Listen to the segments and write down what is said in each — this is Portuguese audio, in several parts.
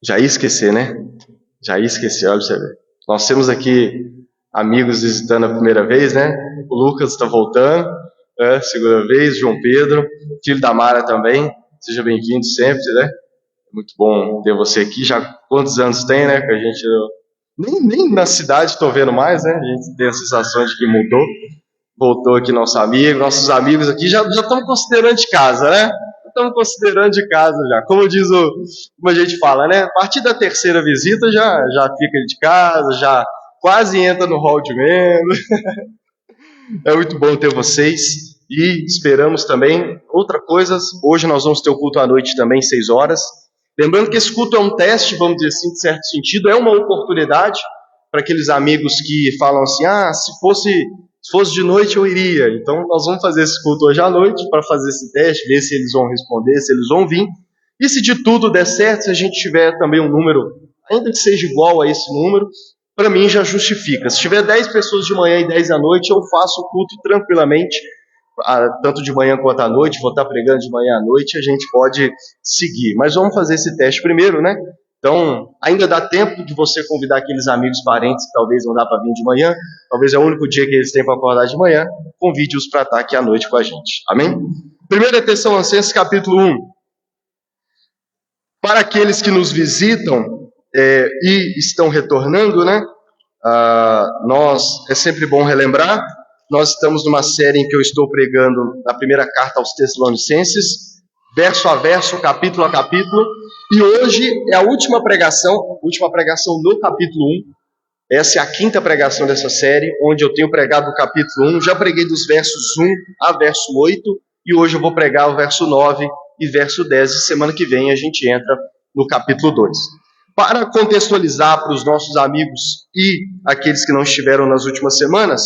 Já ia esquecer, né? Já ia esquecer, olha pra você ver. Nós temos aqui amigos visitando a primeira vez, né? O Lucas está voltando, segunda vez, João Pedro, filho da Mara também. Seja bem-vindo sempre, né? Muito bom ter você aqui. Já quantos anos tem, né? Que a gente nem na cidade estou vendo mais, né? A gente tem a sensação de que mudou. Voltou aqui nosso amigo, nossos amigos aqui já estamos considerando de casa, né? Estamos considerando de casa já. Como a gente fala, né? A partir da terceira visita já fica de casa, já quase entra no hall de membro. É muito bom ter vocês e esperamos também outra coisa. Hoje nós vamos ter o culto à noite também, 6 horas. Lembrando que esse culto é um teste, vamos dizer assim, de certo sentido, é uma oportunidade para aqueles amigos que falam assim, se fosse de noite eu iria. Então nós vamos fazer esse culto hoje à noite para fazer esse teste, ver se eles vão responder, se eles vão vir. E se de tudo der certo, se a gente tiver também um número, ainda que seja igual a esse número, para mim já justifica. Se tiver 10 pessoas de manhã e 10 à noite, eu faço o culto tranquilamente, tanto de manhã quanto à noite, vou estar pregando de manhã à noite, a gente pode seguir. Mas vamos fazer esse teste primeiro, né? Então, ainda dá tempo de você convidar aqueles amigos, parentes que talvez não dá para vir de manhã, talvez é o único dia que eles têm para acordar de manhã, convide-os para estar aqui à noite com a gente. Amém? 1 Tessalonicenses capítulo 1. Para aqueles que nos visitam e estão retornando, né? É sempre bom relembrar, nós estamos numa série em que eu estou pregando na primeira carta aos Tessalonicenses, verso a verso, capítulo a capítulo, e hoje é a última pregação no capítulo 1, essa é a 5ª pregação dessa série, onde eu tenho pregado o capítulo 1, já preguei dos versos 1 a verso 8, e hoje eu vou pregar o verso 9 e verso 10, e semana que vem a gente entra no capítulo 2. Para contextualizar para os nossos amigos e aqueles que não estiveram nas últimas semanas,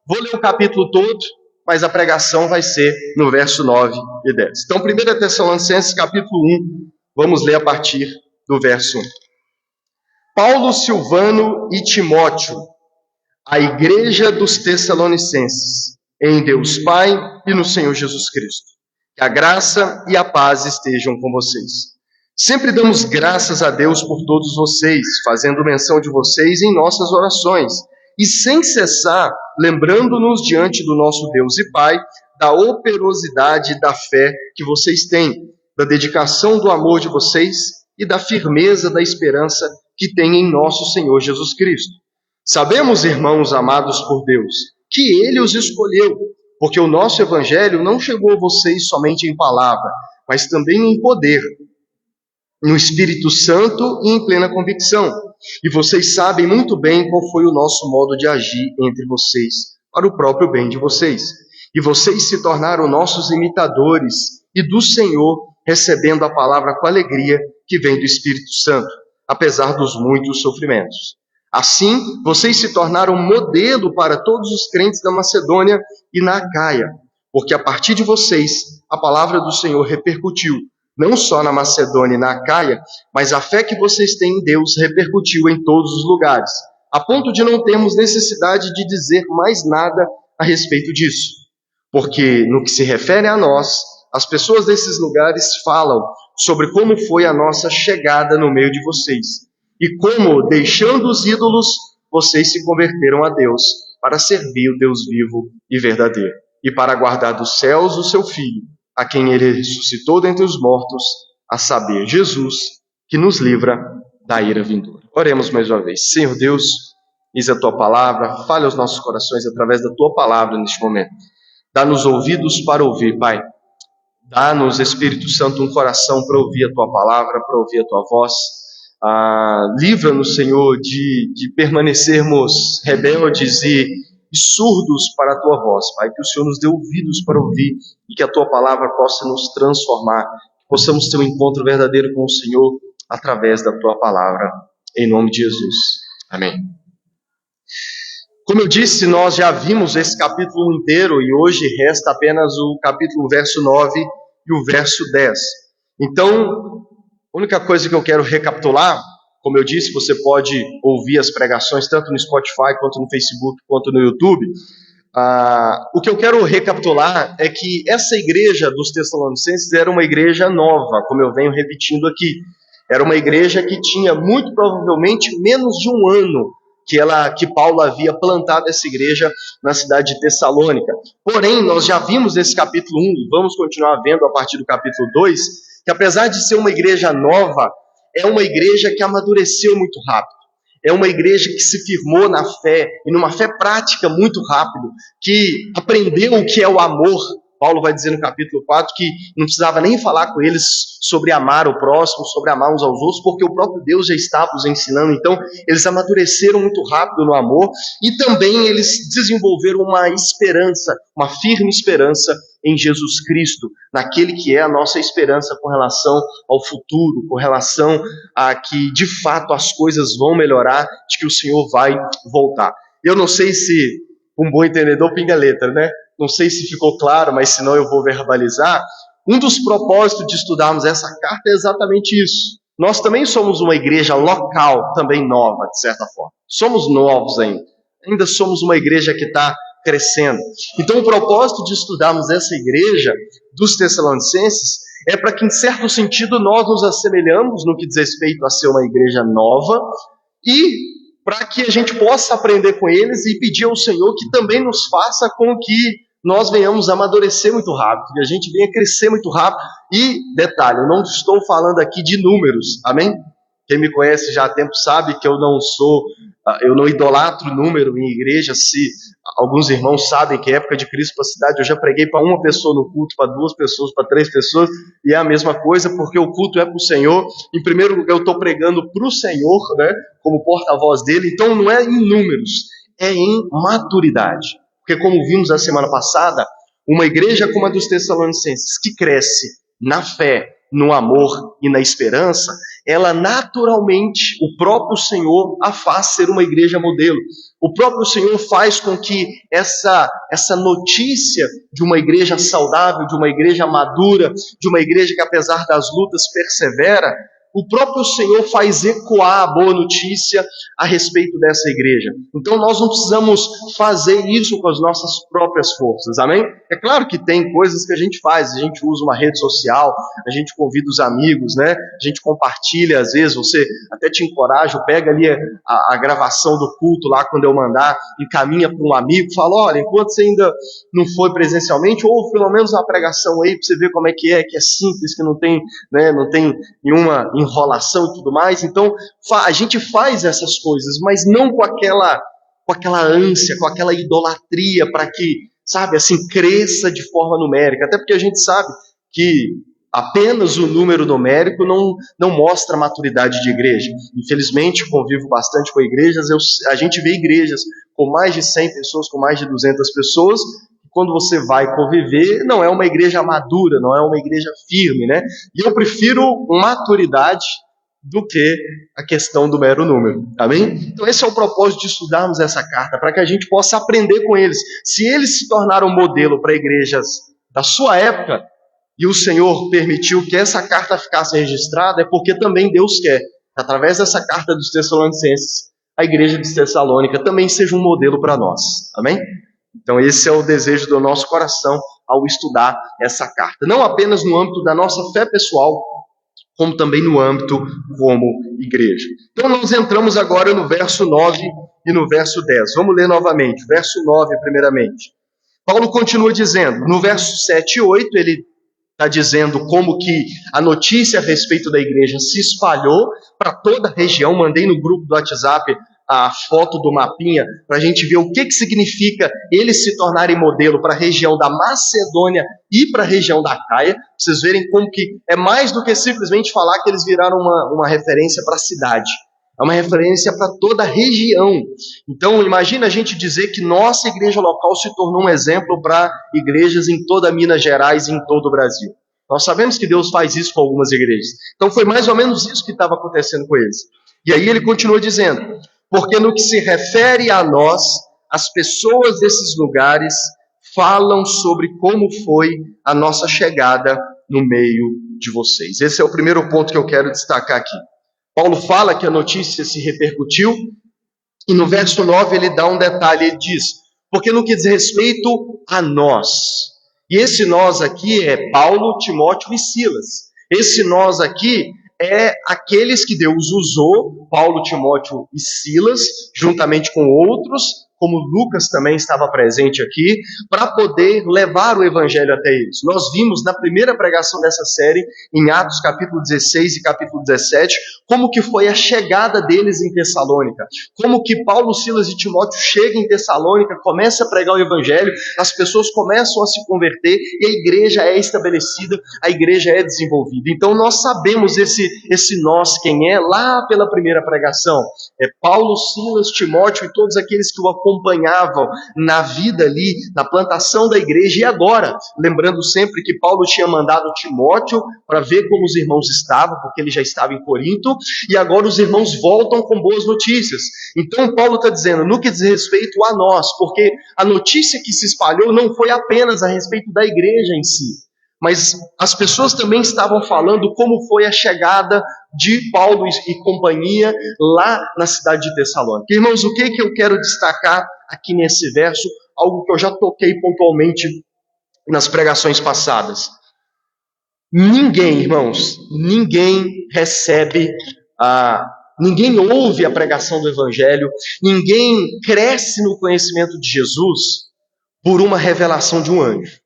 vou ler o capítulo todo, mas a pregação vai ser no verso 9 e 10. Então, 1 Tessalonicenses, capítulo 1, vamos ler a partir do verso 1. Paulo, Silvano e Timóteo, a igreja dos Tessalonicenses, em Deus Pai e no Senhor Jesus Cristo. Que a graça e a paz estejam com vocês. Sempre damos graças a Deus por todos vocês, fazendo menção de vocês em nossas orações, e sem cessar, lembrando-nos diante do nosso Deus e Pai, da operosidade da fé que vocês têm, da dedicação do amor de vocês e da firmeza da esperança que têm em nosso Senhor Jesus Cristo. Sabemos, irmãos amados por Deus, que Ele os escolheu, porque o nosso Evangelho não chegou a vocês somente em palavra, mas também em poder, no Espírito Santo e em plena convicção. E vocês sabem muito bem qual foi o nosso modo de agir entre vocês, para o próprio bem de vocês. E vocês se tornaram nossos imitadores e do Senhor, recebendo a palavra com alegria que vem do Espírito Santo, apesar dos muitos sofrimentos. Assim, vocês se tornaram modelo para todos os crentes da Macedônia e na Acaia, porque a partir de vocês, a palavra do Senhor repercutiu, não só na Macedônia e na Acaia, mas a fé que vocês têm em Deus repercutiu em todos os lugares, a ponto de não termos necessidade de dizer mais nada a respeito disso. Porque, no que se refere a nós, as pessoas desses lugares falam sobre como foi a nossa chegada no meio de vocês, e como, deixando os ídolos, vocês se converteram a Deus, para servir o Deus vivo e verdadeiro, e para guardar dos céus o seu Filho, a quem Ele ressuscitou dentre os mortos, a saber, Jesus, que nos livra da ira vindoura. Oremos mais uma vez. Senhor Deus, eis a Tua palavra, fale aos nossos corações através da Tua palavra neste momento. Dá-nos ouvidos para ouvir, Pai. Dá-nos, Espírito Santo, um coração para ouvir a Tua palavra, para ouvir a Tua voz. Livra-nos, Senhor, de permanecermos rebeldes e surdos para a Tua voz, Pai, que o Senhor nos dê ouvidos para ouvir e que a Tua palavra possa nos transformar, que possamos ter um encontro verdadeiro com o Senhor através da Tua palavra, em nome de Jesus. Amém. Como eu disse, nós já vimos esse capítulo inteiro e hoje resta apenas o capítulo verso 9 e o verso 10. Então, a única coisa que eu quero recapitular, como eu disse, você pode ouvir as pregações tanto no Spotify, quanto no Facebook, quanto no YouTube. O que eu quero recapitular é que essa igreja dos Tessalonicenses era uma igreja nova, como eu venho repetindo aqui. Era uma igreja que tinha, muito provavelmente, menos de um ano que Paulo havia plantado essa igreja na cidade de Tessalônica. Porém, nós já vimos nesse capítulo 1, e vamos continuar vendo a partir do capítulo 2, que apesar de ser uma igreja nova, é uma igreja que amadureceu muito rápido. É uma igreja que se firmou na fé, e numa fé prática muito rápido, que aprendeu o que é o amor. Paulo vai dizer no capítulo 4 que não precisava nem falar com eles sobre amar o próximo, sobre amar uns aos outros, porque o próprio Deus já estava os ensinando. Então, eles amadureceram muito rápido no amor, e também eles desenvolveram uma esperança, uma firme esperança em Jesus Cristo, naquele que é a nossa esperança com relação ao futuro, com relação a que de fato as coisas vão melhorar, de que o Senhor vai voltar. Eu não sei se um bom entendedor pinga letra, né? Não sei se ficou claro, mas senão eu vou verbalizar. Um dos propósitos de estudarmos essa carta é exatamente isso. Nós também somos uma igreja local, também nova, de certa forma. Somos novos ainda. Ainda somos uma igreja que está crescendo. Então, o propósito de estudarmos essa igreja dos Tessalonicenses é para que, em certo sentido, nós nos assemelhamos no que diz respeito a ser uma igreja nova e para que a gente possa aprender com eles e pedir ao Senhor que também nos faça com que nós venhamos amadurecer muito rápido, que a gente venha crescer muito rápido. E, detalhe, eu não estou falando aqui de números, amém? Quem me conhece já há tempo sabe que eu não idolatro número em igreja. Se alguns irmãos sabem que época de crise para a cidade, eu já preguei para uma pessoa no culto, para 2 pessoas, para 3 pessoas, e é a mesma coisa, porque o culto é para o Senhor. Em primeiro lugar, eu estou pregando para o Senhor, né, como porta-voz dele. Então não é em números, é em maturidade. Porque como vimos a semana passada, uma igreja como a dos Tessalonicenses, que cresce na fé, no amor e na esperança, ela naturalmente, o próprio Senhor a faz ser uma igreja modelo. O próprio Senhor faz com que essa notícia de uma igreja saudável, de uma igreja madura, de uma igreja que apesar das lutas persevera, o próprio Senhor faz ecoar a boa notícia a respeito dessa igreja. Então nós não precisamos fazer isso com as nossas próprias forças, amém? É claro que tem coisas que a gente faz, a gente usa uma rede social, a gente convida os amigos, né? A gente compartilha, às vezes você até te encoraja, pega ali a gravação do culto lá quando eu mandar, encaminha para um amigo, fala, olha, enquanto você ainda não foi presencialmente, ou pelo menos uma pregação aí, para você ver como é que é simples, que não tem, né, não tem nenhuma enrolação e tudo mais. Então a gente faz essas coisas, mas não com aquela ânsia, com aquela idolatria para que, sabe, assim, cresça de forma numérica, até porque a gente sabe que apenas o número numérico não mostra a maturidade de igreja. Infelizmente, convivo bastante com igrejas, a gente vê igrejas com mais de 100 pessoas, com mais de 200 pessoas, quando você vai conviver, não é uma igreja madura, não é uma igreja firme, né? E eu prefiro maturidade do que a questão do mero número, amém? Então esse é o propósito de estudarmos essa carta, para que a gente possa aprender com eles. Se eles se tornaram modelo para igrejas da sua época, e o Senhor permitiu que essa carta ficasse registrada, é porque também Deus quer, através dessa carta dos Tessalonicenses, a igreja de Tessalônica também seja um modelo para nós, amém? Então esse é o desejo do nosso coração ao estudar essa carta, não apenas no âmbito da nossa fé pessoal, como também no âmbito como igreja. Então nós entramos agora no verso 9 e no verso 10. Vamos ler novamente, verso 9 primeiramente. Paulo continua dizendo, no verso 7 e 8, ele está dizendo como que a notícia a respeito da igreja se espalhou para toda a região. Mandei no grupo do WhatsApp a foto do mapinha para a gente ver o que significa eles se tornarem modelo para a região da Macedônia e para a região da Acaia. Pra vocês verem como que é mais do que simplesmente falar que eles viraram uma referência para a cidade. É uma referência para toda a região. Então, imagina a gente dizer que nossa igreja local se tornou um exemplo para igrejas em toda Minas Gerais e em todo o Brasil. Nós sabemos que Deus faz isso com algumas igrejas. Então, foi mais ou menos isso que estava acontecendo com eles. E aí ele continua dizendo, porque no que se refere a nós, as pessoas desses lugares falam sobre como foi a nossa chegada no meio de vocês. Esse é o primeiro ponto que eu quero destacar aqui. Paulo fala que a notícia se repercutiu, e no verso 9 ele dá um detalhe, ele diz, porque no que diz respeito a nós, e esse nós aqui é Paulo, Timóteo e Silas. Esse nós aqui é aqueles que Deus usou, Paulo, Timóteo e Silas, juntamente com outros, como Lucas também estava presente aqui, para poder levar o evangelho até eles. Nós vimos na primeira pregação dessa série, em Atos capítulo 16 e capítulo 17, como que foi a chegada deles em Tessalônica, como que Paulo, Silas e Timóteo chegam em Tessalônica, começam a pregar o evangelho, as pessoas começam a se converter e a igreja é estabelecida, a igreja é desenvolvida. Então nós sabemos esse nós quem é lá pela primeira pregação. É Paulo, Silas, Timóteo e todos aqueles que o acompanhavam na vida ali, na plantação da igreja. E agora, lembrando sempre que Paulo tinha mandado Timóteo para ver como os irmãos estavam, porque ele já estava em Corinto, e agora os irmãos voltam com boas notícias. Então Paulo está dizendo, no que diz respeito a nós, porque a notícia que se espalhou não foi apenas a respeito da igreja em si, mas as pessoas também estavam falando como foi a chegada de Paulo e companhia lá na cidade de Tessalônica. Irmãos, o que eu quero destacar aqui nesse verso? Algo que eu já toquei pontualmente nas pregações passadas. Ninguém, irmãos, ninguém recebe, ninguém ouve a pregação do Evangelho, ninguém cresce no conhecimento de Jesus por uma revelação de um anjo.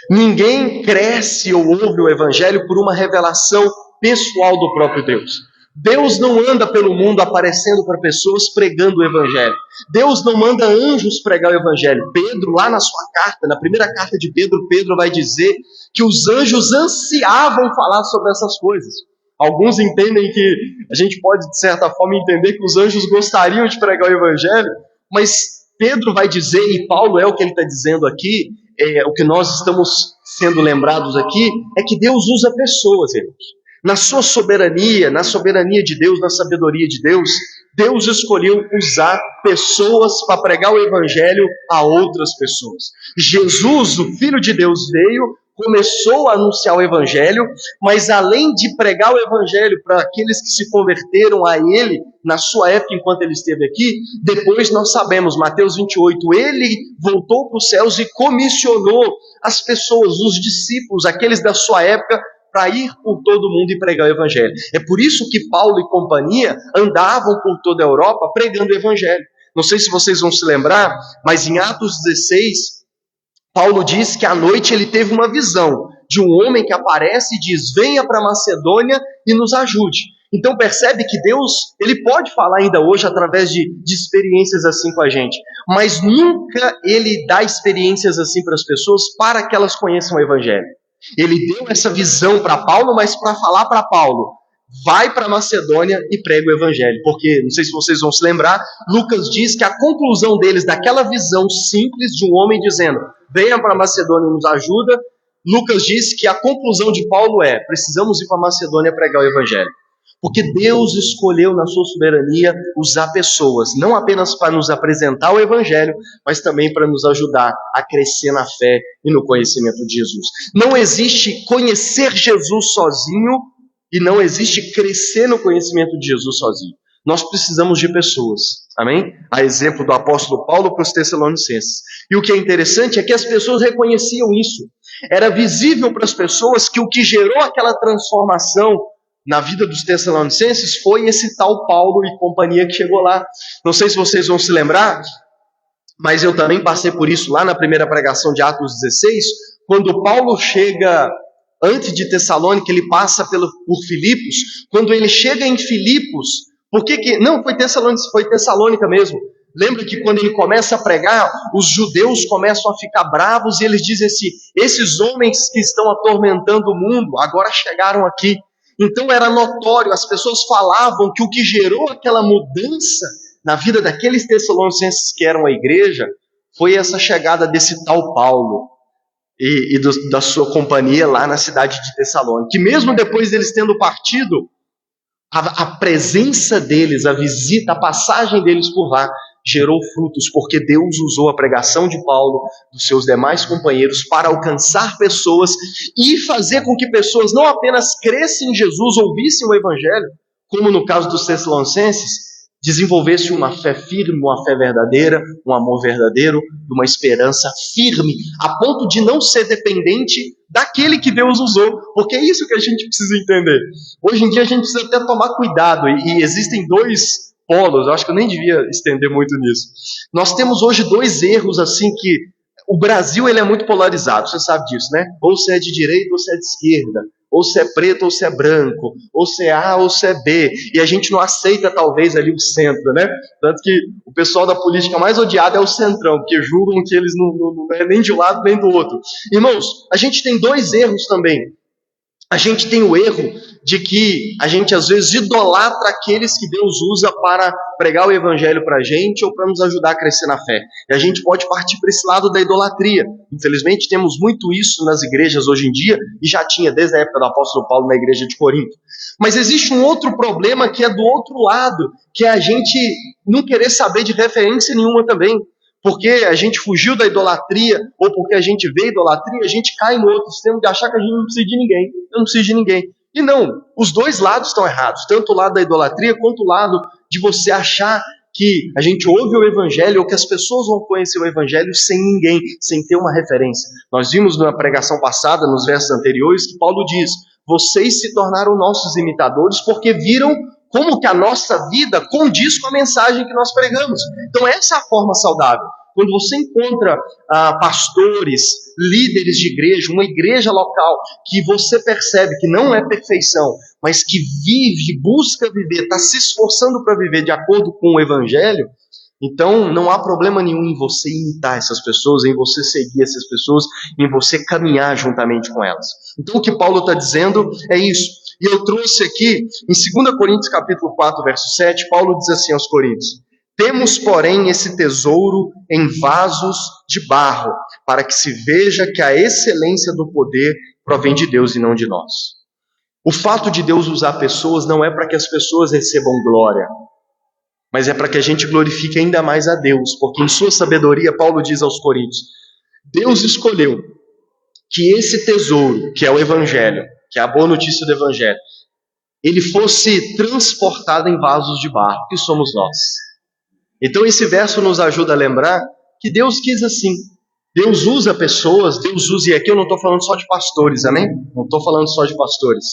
Ninguém cresce ou ouve o Evangelho por uma revelação pessoal do próprio Deus. Deus não anda pelo mundo aparecendo para pessoas pregando o Evangelho. Deus não manda anjos pregar o Evangelho. Pedro, lá na sua carta, na primeira carta de Pedro, Pedro vai dizer que os anjos ansiavam falar sobre essas coisas. Alguns entendem que a gente pode, de certa forma, entender que os anjos gostariam de pregar o Evangelho, mas Pedro vai dizer, e Paulo é o que ele está dizendo aqui, o que nós estamos sendo lembrados aqui, é que Deus usa pessoas, irmãos. Na sua soberania, na soberania de Deus, na sabedoria de Deus, Deus escolheu usar pessoas para pregar o Evangelho a outras pessoas. Jesus, o Filho de Deus, veio, começou a anunciar o Evangelho, mas além de pregar o Evangelho para aqueles que se converteram a Ele, na sua época enquanto Ele esteve aqui, depois nós sabemos, Mateus 28, Ele voltou para os céus e comissionou as pessoas, os discípulos, aqueles da sua época, para ir por todo mundo e pregar o Evangelho. É por isso que Paulo e companhia andavam por toda a Europa pregando o Evangelho. Não sei se vocês vão se lembrar, mas em Atos 16, Paulo diz que à noite ele teve uma visão de um homem que aparece e diz, venha para Macedônia e nos ajude. Então percebe que Deus, Ele pode falar ainda hoje através de experiências assim com a gente, mas nunca Ele dá experiências assim para as pessoas para que elas conheçam o Evangelho. Ele deu essa visão para Paulo, mas para falar para Paulo, vai para Macedônia e prega o Evangelho. Porque, não sei se vocês vão se lembrar, Lucas diz que a conclusão deles, daquela visão simples de um homem dizendo, venha para Macedônia e nos ajuda, Lucas diz que a conclusão de Paulo é, precisamos ir para Macedônia pregar o Evangelho. Porque Deus escolheu na sua soberania usar pessoas, não apenas para nos apresentar o Evangelho, mas também para nos ajudar a crescer na fé e no conhecimento de Jesus. Não existe conhecer Jesus sozinho e não existe crescer no conhecimento de Jesus sozinho. Nós precisamos de pessoas, amém? A exemplo do apóstolo Paulo para os Tessalonicenses. E o que é interessante é que as pessoas reconheciam isso. Era visível para as pessoas que o que gerou aquela transformação na vida dos Tessalonicenses foi esse tal Paulo e companhia que chegou lá. Não sei se vocês vão se lembrar, mas eu também passei por isso lá na primeira pregação de Atos 16, quando Paulo chega, antes de Tessalônica, ele passa por Filipos. Quando ele chega em Filipos, não, foi Tessalônica mesmo. Lembra que quando ele começa a pregar, os judeus começam a ficar bravos e eles dizem assim, esses homens que estão atormentando o mundo, agora chegaram aqui. Então era notório, as pessoas falavam que o que gerou aquela mudança na vida daqueles Tessalonicenses que eram a igreja, foi essa chegada desse tal Paulo e da sua companhia lá na cidade de Tessalônica. Que mesmo depois deles tendo partido, a presença deles, a visita, a passagem deles por lá, gerou frutos, porque Deus usou a pregação de Paulo, dos seus demais companheiros, para alcançar pessoas e fazer com que pessoas não apenas crescem em Jesus, ouvissem o Evangelho, como no caso dos Tessalonicenses, desenvolvesse uma fé firme, uma fé verdadeira, um amor verdadeiro, uma esperança firme, a ponto de não ser dependente daquele que Deus usou, porque é isso que a gente precisa entender. Hoje em dia a gente precisa até tomar cuidado, e existem dois polos, eu acho que eu nem devia estender muito nisso. Nós temos hoje dois erros assim que o Brasil ele é muito polarizado, você sabe disso, né? Ou você é de direita ou você é de esquerda, ou você é preto ou você é branco, ou você é A ou você é B, e a gente não aceita talvez ali o centro, né? Tanto que o pessoal da política mais odiado é o centrão, porque julgam que eles não é nem de um lado nem do outro. Irmãos, a gente tem dois erros também. A gente tem o erro de que a gente às vezes idolatra aqueles que Deus usa para pregar o evangelho para a gente ou para nos ajudar a crescer na fé. E a gente pode partir para esse lado da idolatria. Infelizmente temos muito isso nas igrejas hoje em dia, e já tinha desde a época do apóstolo Paulo na igreja de Corinto. Mas existe um outro problema que é do outro lado, que é a gente não querer saber de referência nenhuma também. Porque a gente fugiu da idolatria, ou porque a gente vê idolatria, a gente cai no outro extremo de achar que a gente não precisa de ninguém. Eu não preciso de ninguém. E não, os dois lados estão errados. Tanto o lado da idolatria, quanto o lado de você achar que a gente ouve o evangelho, ou que as pessoas vão conhecer o evangelho sem ninguém, sem ter uma referência. Nós vimos na pregação passada, nos versos anteriores, que Paulo diz: vocês se tornaram nossos imitadores porque viram como que a nossa vida condiz com a mensagem que nós pregamos. Então essa é a forma saudável. Quando você encontra pastores, líderes de igreja, uma igreja local, que você percebe que não é perfeição, mas que vive, busca viver, está se esforçando para viver de acordo com o evangelho, então não há problema nenhum em você imitar essas pessoas, em você seguir essas pessoas, em você caminhar juntamente com elas. Então o que Paulo está dizendo é isso. E eu trouxe aqui, em 2 Coríntios capítulo 4, verso 7, Paulo diz assim aos Coríntios: temos, porém, esse tesouro em vasos de barro, para que se veja que a excelência do poder provém de Deus e não de nós. O fato de Deus usar pessoas não é para que as pessoas recebam glória, mas é para que a gente glorifique ainda mais a Deus, porque em sua sabedoria, Paulo diz aos Coríntios, Deus escolheu que esse tesouro, que é o Evangelho, que é a boa notícia do Evangelho, ele fosse transportado em vasos de barro, que somos nós. Então esse verso nos ajuda a lembrar que Deus quis assim. Deus usa pessoas, Deus usa, e aqui eu não estou falando só de pastores, amém? Não estou falando só de pastores.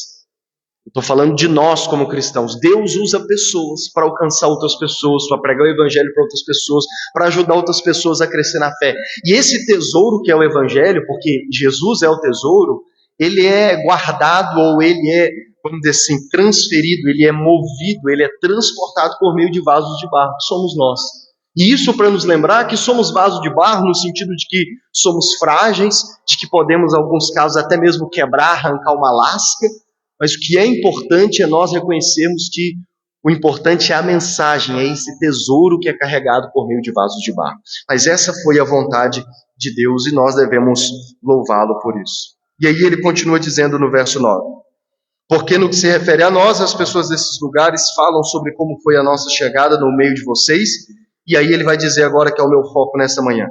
Estou falando de nós como cristãos. Deus usa pessoas para alcançar outras pessoas, para pregar o evangelho para outras pessoas, para ajudar outras pessoas a crescer na fé. E esse tesouro que é o evangelho, porque Jesus é o tesouro, ele é guardado, ou ele é, vamos dizer assim, transferido, ele é movido, ele é transportado por meio de vasos de barro, que somos nós. E isso para nos lembrar que somos vasos de barro, no sentido de que somos frágeis, de que podemos, em alguns casos, até mesmo quebrar, arrancar uma lasca, mas o que é importante é nós reconhecermos que o importante é a mensagem, é esse tesouro que é carregado por meio de vasos de barro. Mas essa foi a vontade de Deus e nós devemos louvá-lo por isso. E aí ele continua dizendo no verso 9: porque no que se refere a nós, as pessoas desses lugares falam sobre como foi a nossa chegada no meio de vocês, e aí ele vai dizer agora que é o meu foco nessa manhã.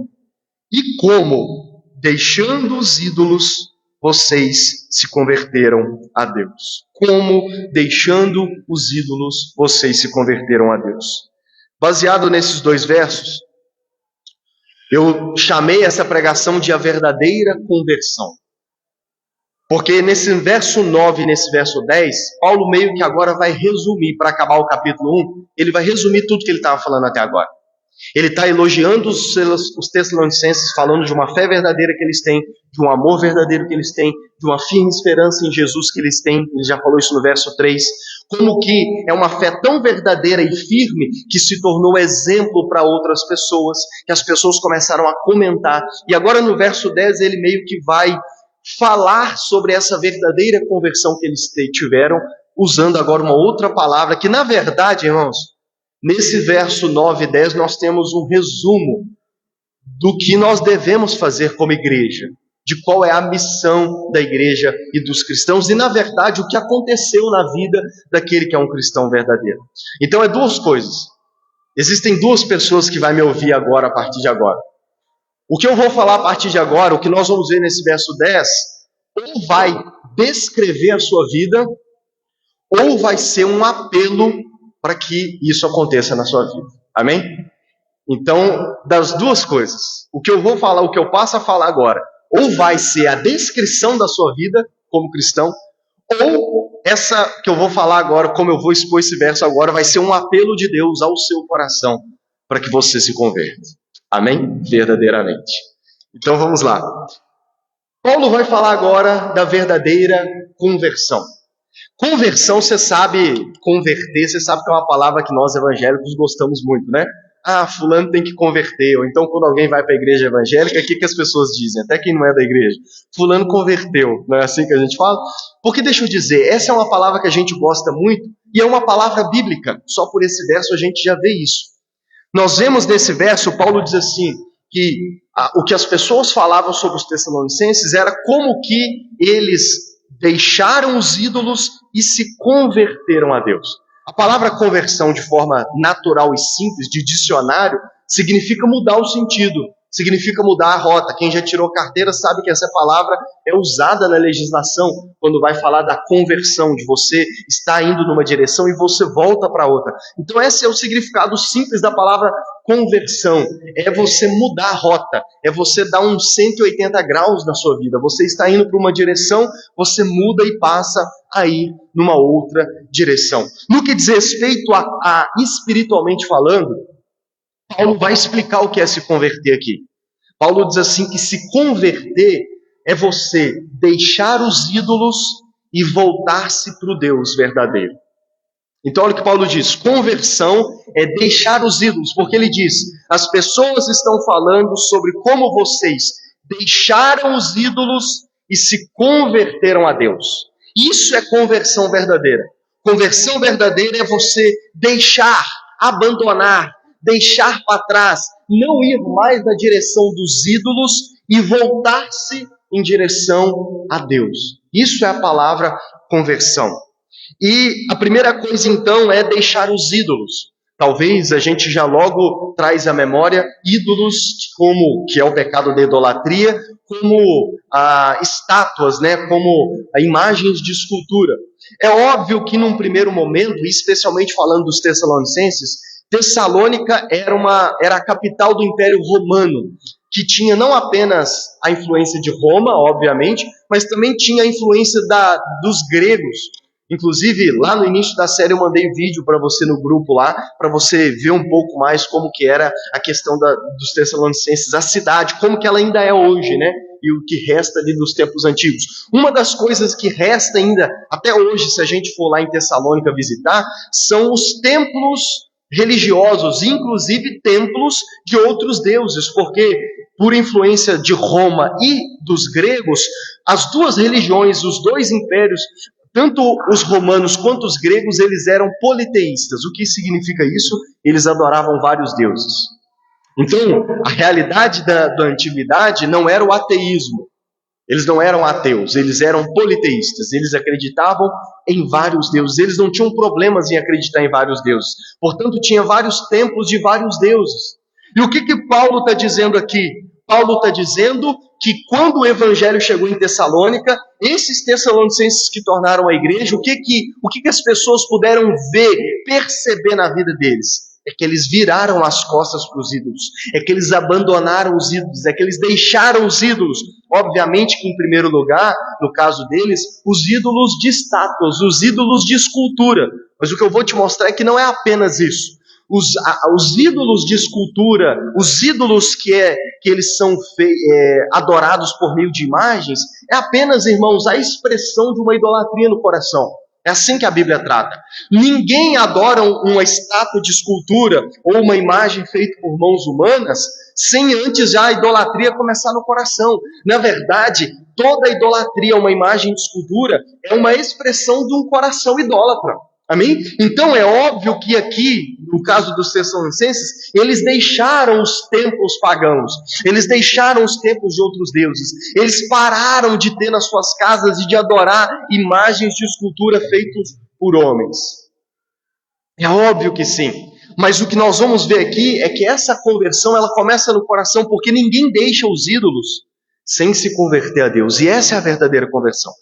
E como, deixando os ídolos, vocês se converteram a Deus. Como, deixando os ídolos, vocês se converteram a Deus. Baseado nesses dois versos, eu chamei essa pregação de a verdadeira conversão. Porque nesse verso 9 e nesse verso 10, Paulo meio que agora vai resumir, para acabar o capítulo 1, ele vai resumir tudo que ele estava falando até agora. Ele está elogiando os Tessalonicenses, falando de uma fé verdadeira que eles têm, de um amor verdadeiro que eles têm, de uma firme esperança em Jesus que eles têm. Ele já falou isso no verso 3. Como que é uma fé tão verdadeira e firme que se tornou exemplo para outras pessoas, que as pessoas começaram a comentar. E agora no verso 10 ele meio que vai falar sobre essa verdadeira conversão que eles tiveram, usando agora uma outra palavra, que na verdade, irmãos, nesse verso 9 e 10 nós temos um resumo do que nós devemos fazer como igreja, de qual é a missão da igreja e dos cristãos, e na verdade o que aconteceu na vida daquele que é um cristão verdadeiro. Então é duas coisas. Existem duas pessoas que vão me ouvir agora, a partir de agora. O que eu vou falar a partir de agora, o que nós vamos ver nesse verso 10, ou vai descrever a sua vida, ou vai ser um apelo para que isso aconteça na sua vida. Amém? Então, das duas coisas, o que eu vou falar, o que eu passo a falar agora, Ou vai ser a descrição da sua vida como cristão, ou essa que eu vou falar agora, como eu vou expor esse verso agora, vai ser um apelo de Deus ao seu coração para que você se converta. Amém? Verdadeiramente. Então vamos lá. Paulo vai falar agora da verdadeira conversão. Conversão, você sabe, converter, você sabe que é uma palavra que nós evangélicos gostamos muito, né? Ah, fulano tem que converter. Ou então quando alguém vai para a igreja evangélica, o que as pessoas dizem? Até quem não é da igreja. Fulano converteu. Não é assim que a gente fala? Porque deixa eu dizer, essa é uma palavra que a gente gosta muito e é uma palavra bíblica. Só por esse verso a gente já vê isso. Nós vemos nesse verso, Paulo diz assim, que o que as pessoas falavam sobre os Tessalonicenses era como que eles deixaram os ídolos e se converteram a Deus. A palavra conversão, de forma natural e simples, de dicionário, significa mudar o sentido, significa mudar a rota. Quem já tirou carteira sabe que essa palavra é usada na legislação quando vai falar da conversão, de você estar indo numa direção e você volta para outra. Então esse é o significado simples da palavra conversão. É você mudar a rota, é você dar uns 180 graus na sua vida. Você está indo para uma direção, você muda e passa a ir numa outra direção. No que diz respeito a espiritualmente falando, Paulo vai explicar o que é se converter aqui. Paulo diz assim que se converter é você deixar os ídolos e voltar-se para o Deus verdadeiro. Então olha o que Paulo diz, conversão é deixar os ídolos, porque ele diz, as pessoas estão falando sobre como vocês deixaram os ídolos e se converteram a Deus. Isso é conversão verdadeira. Conversão verdadeira é você deixar, abandonar, deixar para trás, não ir mais na direção dos ídolos e voltar-se em direção a Deus. Isso é a palavra conversão. E a primeira coisa então é deixar os ídolos. Talvez a gente já logo traz à memória ídolos, como que é o pecado da idolatria, como estátuas, né, como imagens de escultura. É óbvio que num primeiro momento, especialmente falando dos Tessalonicenses, Tessalônica era a capital do Império Romano, que tinha não apenas a influência de Roma, obviamente, mas também tinha a influência dos gregos. Inclusive, lá no início da série eu mandei vídeo para você no grupo lá, para você ver um pouco mais como que era a questão dos Tessalonicenses, a cidade, como que ela ainda é hoje, né? E o que resta ali dos tempos antigos. Uma das coisas que resta ainda, até hoje, se a gente for lá em Tessalônica visitar, são os templos religiosos, inclusive templos de outros deuses, porque por influência de Roma e dos gregos, as duas religiões, os dois impérios, tanto os romanos quanto os gregos, eles eram politeístas. O que significa isso? Eles adoravam vários deuses. Então, a realidade da antiguidade não era o ateísmo. Eles não eram ateus, eles eram politeístas. Eles acreditavam em vários deuses. Eles não tinham problemas em acreditar em vários deuses. Portanto, tinha vários templos de vários deuses. E o que Paulo está dizendo aqui? Paulo está dizendo que quando o evangelho chegou em Tessalônica, esses tessalonicenses que tornaram a igreja, o que as pessoas puderam ver, perceber na vida deles? É que eles viraram as costas para os ídolos, é que eles abandonaram os ídolos, é que eles deixaram os ídolos. Obviamente que em primeiro lugar, no caso deles, os ídolos de estátuas, os ídolos de escultura. Mas o que eu vou te mostrar é que não é apenas isso. Os ídolos de escultura, os ídolos que eles são adorados por meio de imagens, é apenas, irmãos, a expressão de uma idolatria no coração. É assim que a Bíblia trata. Ninguém adora uma estátua de escultura ou uma imagem feita por mãos humanas sem antes já a idolatria começar no coração. Na verdade, toda idolatria, uma imagem de escultura, é uma expressão de um coração idólatra. Amém? Então é óbvio que aqui, no caso dos Tessalonicenses, eles deixaram os templos pagãos, eles deixaram os templos de outros deuses, eles pararam de ter nas suas casas e de adorar imagens de escultura feitas por homens. É óbvio que sim, mas o que nós vamos ver aqui é que essa conversão ela começa no coração, porque ninguém deixa os ídolos sem se converter a Deus, e essa é a verdadeira conversão,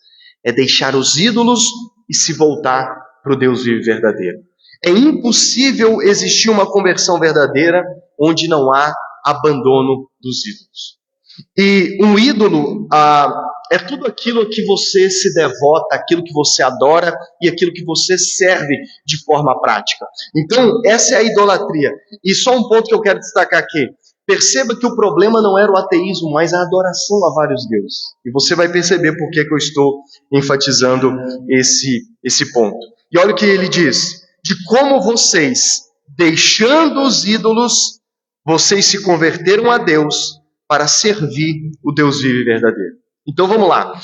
é deixar os ídolos e se voltar para o Deus vivo e verdadeiro. É impossível existir uma conversão verdadeira onde não há abandono dos ídolos. E um ídolo é tudo aquilo que você se devota, aquilo que você adora e aquilo que você serve de forma prática. Então, essa é a idolatria. E só um ponto que eu quero destacar aqui. Perceba que o problema não era o ateísmo, mas a adoração a vários deuses. E você vai perceber por que eu estou enfatizando esse ponto. E olha o que ele diz: de como vocês, deixando os ídolos, vocês se converteram a Deus para servir o Deus vivo e verdadeiro. Então vamos lá.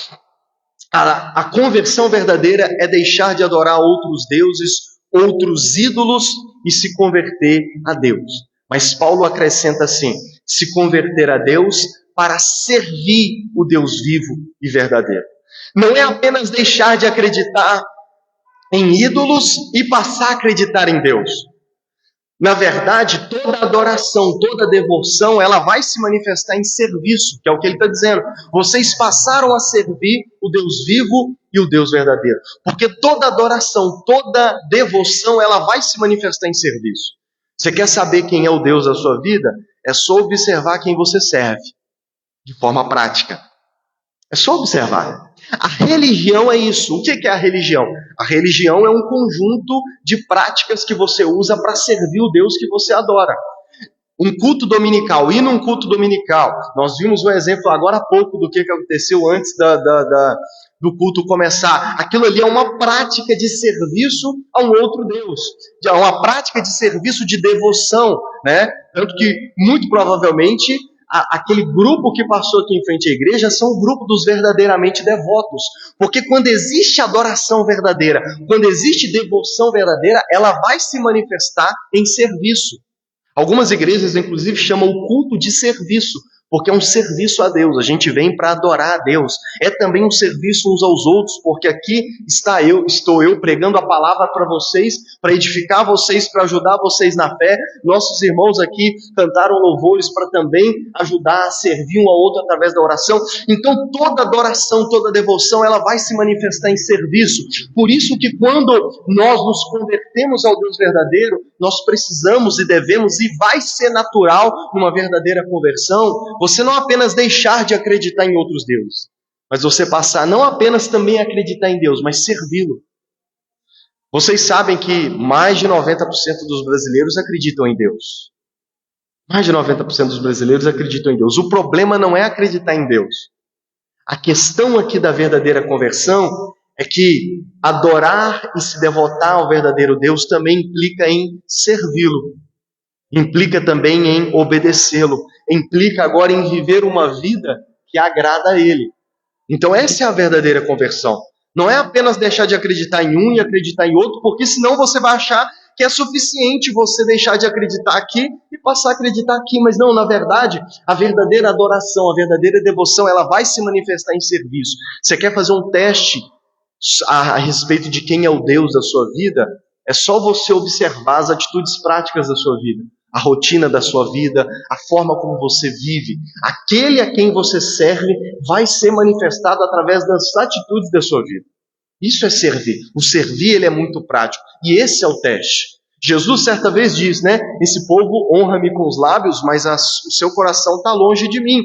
A conversão verdadeira é deixar de adorar outros deuses, outros ídolos e se converter a Deus. Mas Paulo acrescenta assim: se converter a Deus para servir o Deus vivo e verdadeiro. Não é apenas deixar de acreditar em ídolos e passar a acreditar em Deus. Na verdade, toda adoração, toda devoção, ela vai se manifestar em serviço, que é o que ele está dizendo. Vocês passaram a servir o Deus vivo e o Deus verdadeiro. Porque toda adoração, toda devoção, ela vai se manifestar em serviço. Você quer saber quem é o Deus da sua vida? É só observar quem você serve, de forma prática. É só observar. A religião é isso. O que é a religião? A religião é um conjunto de práticas que você usa para servir o Deus que você adora. Um culto dominical, ir num culto dominical. Nós vimos um exemplo agora há pouco do que aconteceu antes do culto começar. Aquilo ali é uma prática de serviço a um outro Deus. É uma prática de serviço de devoção, né? Tanto que, muito provavelmente, aquele grupo que passou aqui em frente à igreja são o grupo dos verdadeiramente devotos. Porque quando existe adoração verdadeira, quando existe devoção verdadeira, ela vai se manifestar em serviço. Algumas igrejas, inclusive, chamam o culto de serviço, porque é um serviço a Deus. A gente vem para adorar a Deus. É também um serviço uns aos outros, porque aqui estou eu pregando a palavra para vocês, para edificar vocês, para ajudar vocês na fé. Nossos irmãos aqui cantaram louvores para também ajudar a servir um ao outro através da oração. Então, toda adoração, toda devoção, ela vai se manifestar em serviço. Por isso que quando nós nos convertemos ao Deus verdadeiro, nós precisamos e devemos, e vai ser natural numa verdadeira conversão, você não apenas deixar de acreditar em outros deuses, mas você passar não apenas também a acreditar em Deus, mas servi-lo. Vocês sabem que mais de 90% dos brasileiros acreditam em Deus. Mais de 90% dos brasileiros acreditam em Deus. O problema não é acreditar em Deus. A questão aqui da verdadeira conversão é que adorar e se devotar ao verdadeiro Deus também implica em servi-lo. Implica também em obedecê-lo. Implica agora em viver uma vida que agrada a Ele. Então essa é a verdadeira conversão. Não é apenas deixar de acreditar em um e acreditar em outro, porque senão você vai achar que é suficiente você deixar de acreditar aqui e passar a acreditar aqui. Mas não, na verdade, a verdadeira adoração, a verdadeira devoção, ela vai se manifestar em serviço. Você quer fazer um teste a respeito de quem é o Deus da sua vida? É só você observar as atitudes práticas da sua vida, a rotina da sua vida, a forma como você vive. Aquele a quem você serve vai ser manifestado através das atitudes da sua vida. Isso é servir. O servir, ele é muito prático. E esse é o teste. Jesus certa vez diz, né? Esse povo honra-me com os lábios, mas o seu coração está longe de mim.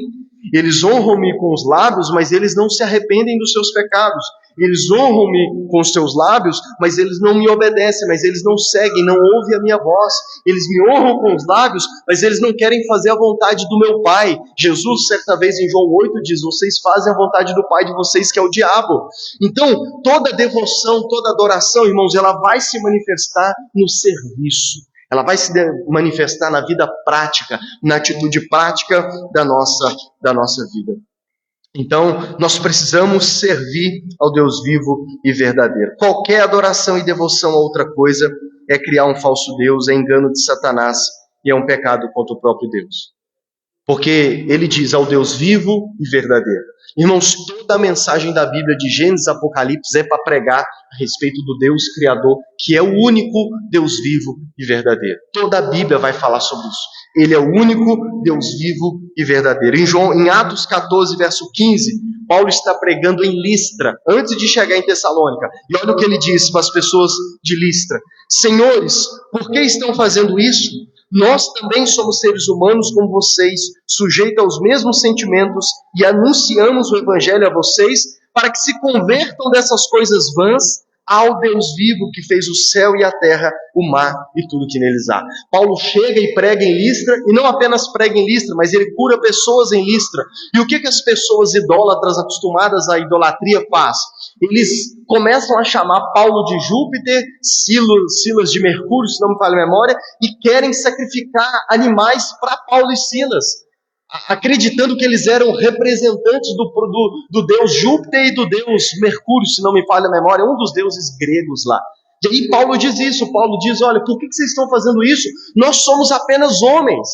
Eles honram-me com os lábios, mas eles não se arrependem dos seus pecados. Eles honram-me com os seus lábios, mas eles não me obedecem, mas eles não seguem, não ouvem a minha voz. Eles me honram com os lábios, mas eles não querem fazer a vontade do meu Pai. Jesus, certa vez em João 8, diz: vocês fazem a vontade do Pai de vocês, que é o diabo. Então, toda devoção, toda adoração, irmãos, ela vai se manifestar no serviço. Ela vai se manifestar na vida prática, na atitude prática da nossa vida. Então, nós precisamos servir ao Deus vivo e verdadeiro. Qualquer adoração e devoção a outra coisa é criar um falso Deus, é engano de Satanás e é um pecado contra o próprio Deus. Porque ele diz ao Deus vivo e verdadeiro. Irmãos, toda a mensagem da Bíblia de Gênesis e Apocalipse é para pregar a respeito do Deus Criador, que é o único Deus vivo e verdadeiro. Toda a Bíblia vai falar sobre isso. Ele é o único Deus vivo e verdadeiro. Em Atos 14, verso 15, Paulo está pregando em Listra, antes de chegar em Tessalônica. E olha o que ele diz para as pessoas de Listra: senhores, por que estão fazendo isso? Nós também somos seres humanos como vocês, sujeitos aos mesmos sentimentos, e anunciamos o Evangelho a vocês para que se convertam dessas coisas vãs ao Deus vivo que fez o céu e a terra, o mar e tudo que neles há. Paulo chega e prega em Listra, e não apenas prega em Listra, mas ele cura pessoas em Listra. E o que as pessoas idólatras, acostumadas à idolatria, faz? Eles começam a chamar Paulo de Júpiter, Silas de Mercúrio, se não me falha a memória, e querem sacrificar animais para Paulo e Silas, acreditando que eles eram representantes do deus Júpiter e do deus Mercúrio, se não me falha a memória, um dos deuses gregos lá. E aí Paulo diz isso, Paulo diz, olha, por que vocês estão fazendo isso? Nós somos apenas homens.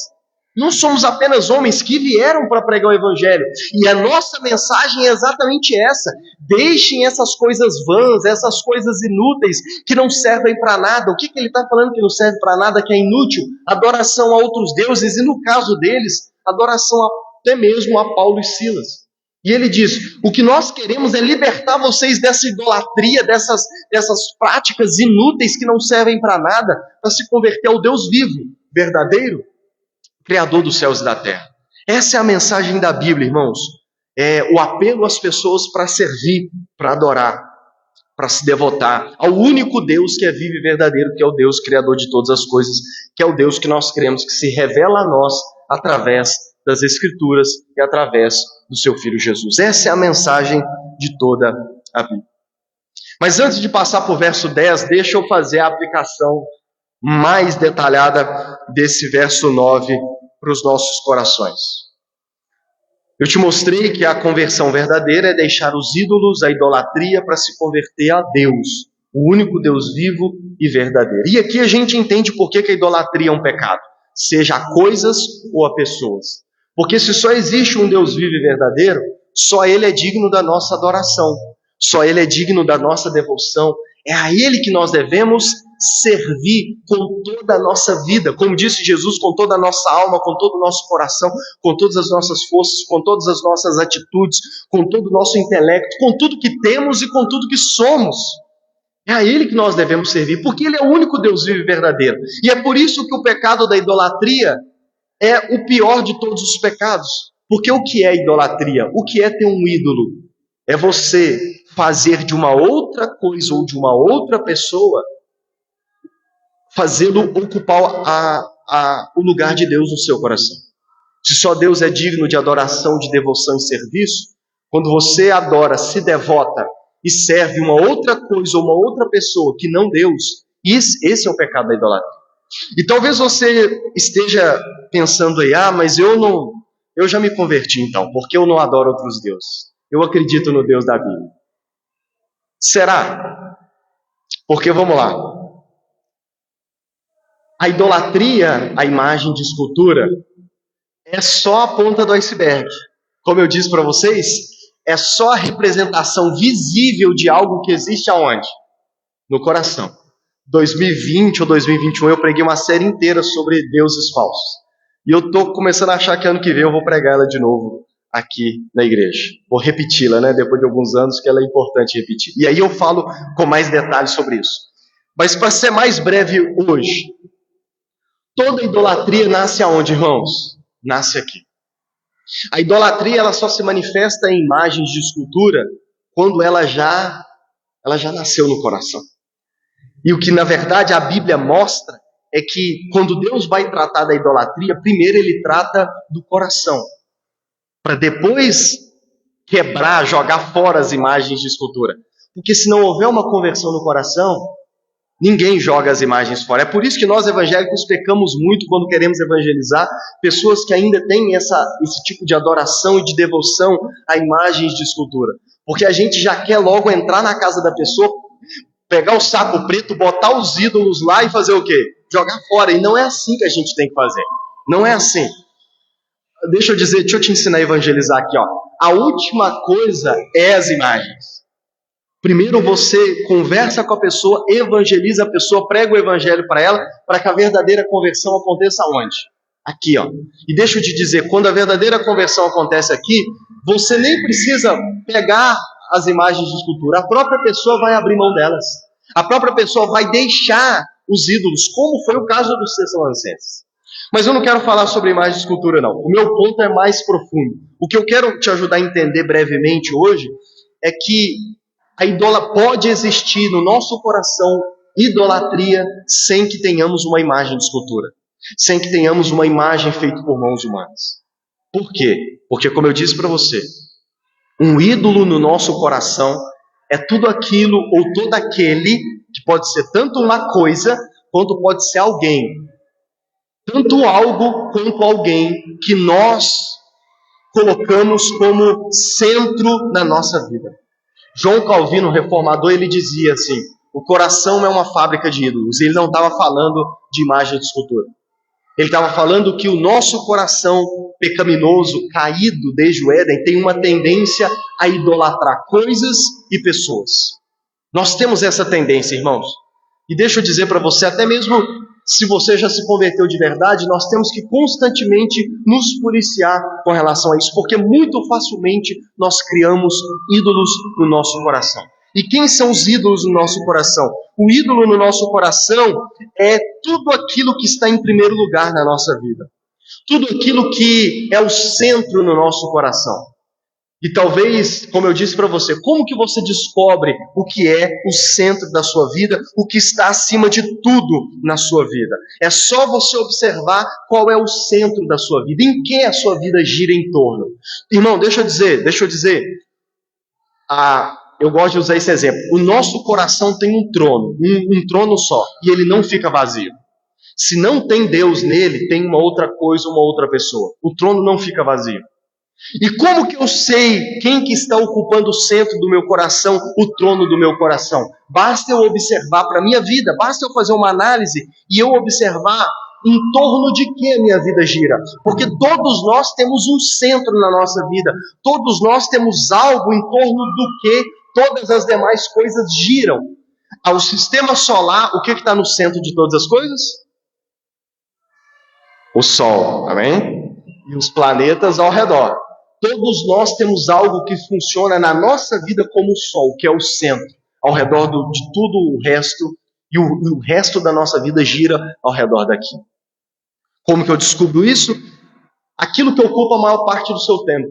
Nós somos apenas homens que vieram para pregar o Evangelho. E a nossa mensagem é exatamente essa. Deixem essas coisas vãs, essas coisas inúteis, que não servem para nada. O que ele está falando que não serve para nada, que é inútil? Adoração a outros deuses, e no caso deles, adoração até mesmo a Paulo e Silas. E ele diz, o que nós queremos é libertar vocês dessa idolatria, dessas práticas inúteis que não servem para nada, para se converter ao Deus vivo, verdadeiro, Criador dos céus e da terra. Essa é a mensagem da Bíblia, irmãos. É o apelo às pessoas para servir, para adorar, para se devotar ao único Deus que é vivo e verdadeiro, que é o Deus Criador de todas as coisas, que é o Deus que nós cremos, que se revela a nós através das Escrituras e através do seu Filho Jesus. Essa é a mensagem de toda a Bíblia. Mas antes de passar para o verso 10, deixa eu fazer a aplicação mais detalhada desse verso 9 para os nossos corações. Eu te mostrei que a conversão verdadeira é deixar os ídolos, a idolatria, para se converter a Deus, o único Deus vivo e verdadeiro. E aqui a gente entende por que a idolatria é um pecado, seja a coisas ou a pessoas. Porque se só existe um Deus vivo e verdadeiro, só Ele é digno da nossa adoração, só Ele é digno da nossa devoção. É a Ele que nós devemos servir com toda a nossa vida, como disse Jesus, com toda a nossa alma, com todo o nosso coração, com todas as nossas forças, com todas as nossas atitudes, com todo o nosso intelecto, com tudo que temos e com tudo que somos. É a Ele que nós devemos servir, porque Ele é o único Deus vivo e verdadeiro. E é por isso que o pecado da idolatria é o pior de todos os pecados. Porque o que é idolatria? O que é ter um ídolo? É você fazer de uma outra coisa ou de uma outra pessoa, fazê-lo ocupar o lugar de Deus no seu coração. Se só Deus é digno de adoração, de devoção e serviço, quando você adora, se devota e serve uma outra coisa ou uma outra pessoa que não Deus, esse é o pecado da idolatria. E talvez você esteja pensando aí, mas eu já me converti então, porque eu não adoro outros deuses. Eu acredito no Deus da Bíblia. Será? Porque vamos lá. A idolatria, a imagem de escultura, é só a ponta do iceberg. Como eu disse para vocês, é só a representação visível de algo que existe aonde? No coração. 2020 ou 2021 eu preguei uma série inteira sobre deuses falsos. E eu estou começando a achar que ano que vem eu vou pregar ela de novo aqui na igreja. Vou repeti-la, né? Depois de alguns anos que ela é importante repetir. E aí eu falo com mais detalhes sobre isso. Mas para ser mais breve hoje, toda idolatria nasce aonde, irmãos? Nasce aqui. A idolatria ela só se manifesta em imagens de escultura quando ela já nasceu no coração. E o que na verdade a Bíblia mostra é que quando Deus vai tratar da idolatria, primeiro Ele trata do coração, para depois quebrar, jogar fora as imagens de escultura. Porque se não houver uma conversão no coração, ninguém joga as imagens fora. É por isso que nós evangélicos pecamos muito quando queremos evangelizar pessoas que ainda têm esse tipo de adoração e de devoção a imagens de escultura. Porque a gente já quer logo entrar na casa da pessoa, pegar o saco preto, botar os ídolos lá e fazer o quê? Jogar fora. E não é assim que a gente tem que fazer. Não é assim. Deixa eu te ensinar a evangelizar aqui. A última coisa é as imagens. Primeiro você conversa com a pessoa, evangeliza a pessoa, prega o evangelho para ela, para que a verdadeira conversão aconteça onde? Aqui, E deixa eu te dizer, quando a verdadeira conversão acontece aqui, você nem precisa pegar as imagens de escultura. A própria pessoa vai abrir mão delas. A própria pessoa vai deixar os ídolos, como foi o caso dos Tessalonicenses. Mas eu não quero falar sobre imagem de escultura, não. O meu ponto é mais profundo. O que eu quero te ajudar a entender brevemente hoje é que pode existir no nosso coração idolatria sem que tenhamos uma imagem de escultura, sem que tenhamos uma imagem feita por mãos humanas. Por quê? Porque, como eu disse para você, um ídolo no nosso coração é tudo aquilo ou todo aquele que pode ser tanto uma coisa quanto pode ser alguém. Tanto algo quanto alguém que nós colocamos como centro na nossa vida. João Calvino, reformador, ele dizia assim: o coração é uma fábrica de ídolos. Ele não estava falando de imagem de escultura. Ele estava falando que o nosso coração pecaminoso, caído desde o Éden, tem uma tendência a idolatrar coisas e pessoas. Nós temos essa tendência, irmãos. E deixa eu dizer para você, até mesmo se você já se converteu de verdade, nós temos que constantemente nos policiar com relação a isso, porque muito facilmente nós criamos ídolos no nosso coração. E quem são os ídolos no nosso coração? O ídolo no nosso coração é tudo aquilo que está em primeiro lugar na nossa vida. Tudo aquilo que é o centro no nosso coração. E talvez, como eu disse para você, como que você descobre o que é o centro da sua vida, o que está acima de tudo na sua vida? É só você observar qual é o centro da sua vida, em que a sua vida gira em torno. Irmão, deixa eu dizer, eu gosto de usar esse exemplo. O nosso coração tem um trono, um trono só, e ele não fica vazio. Se não tem Deus nele, tem uma outra coisa, uma outra pessoa. O trono não fica vazio. E como que eu sei quem que está ocupando o centro do meu coração, o trono do meu coração? Basta eu observar para a minha vida, basta eu fazer uma análise e eu observar em torno de que a minha vida gira. Porque todos nós temos um centro na nossa vida, todos nós temos algo em torno do que todas as demais coisas giram. Ao sistema solar, o que está no centro de todas as coisas? O Sol, amém? E os planetas ao redor. Todos nós temos algo que funciona na nossa vida como o Sol, que é o centro, ao redor de tudo o resto, e o resto da nossa vida gira ao redor daqui. Como que eu descubro isso? Aquilo que ocupa a maior parte do seu tempo.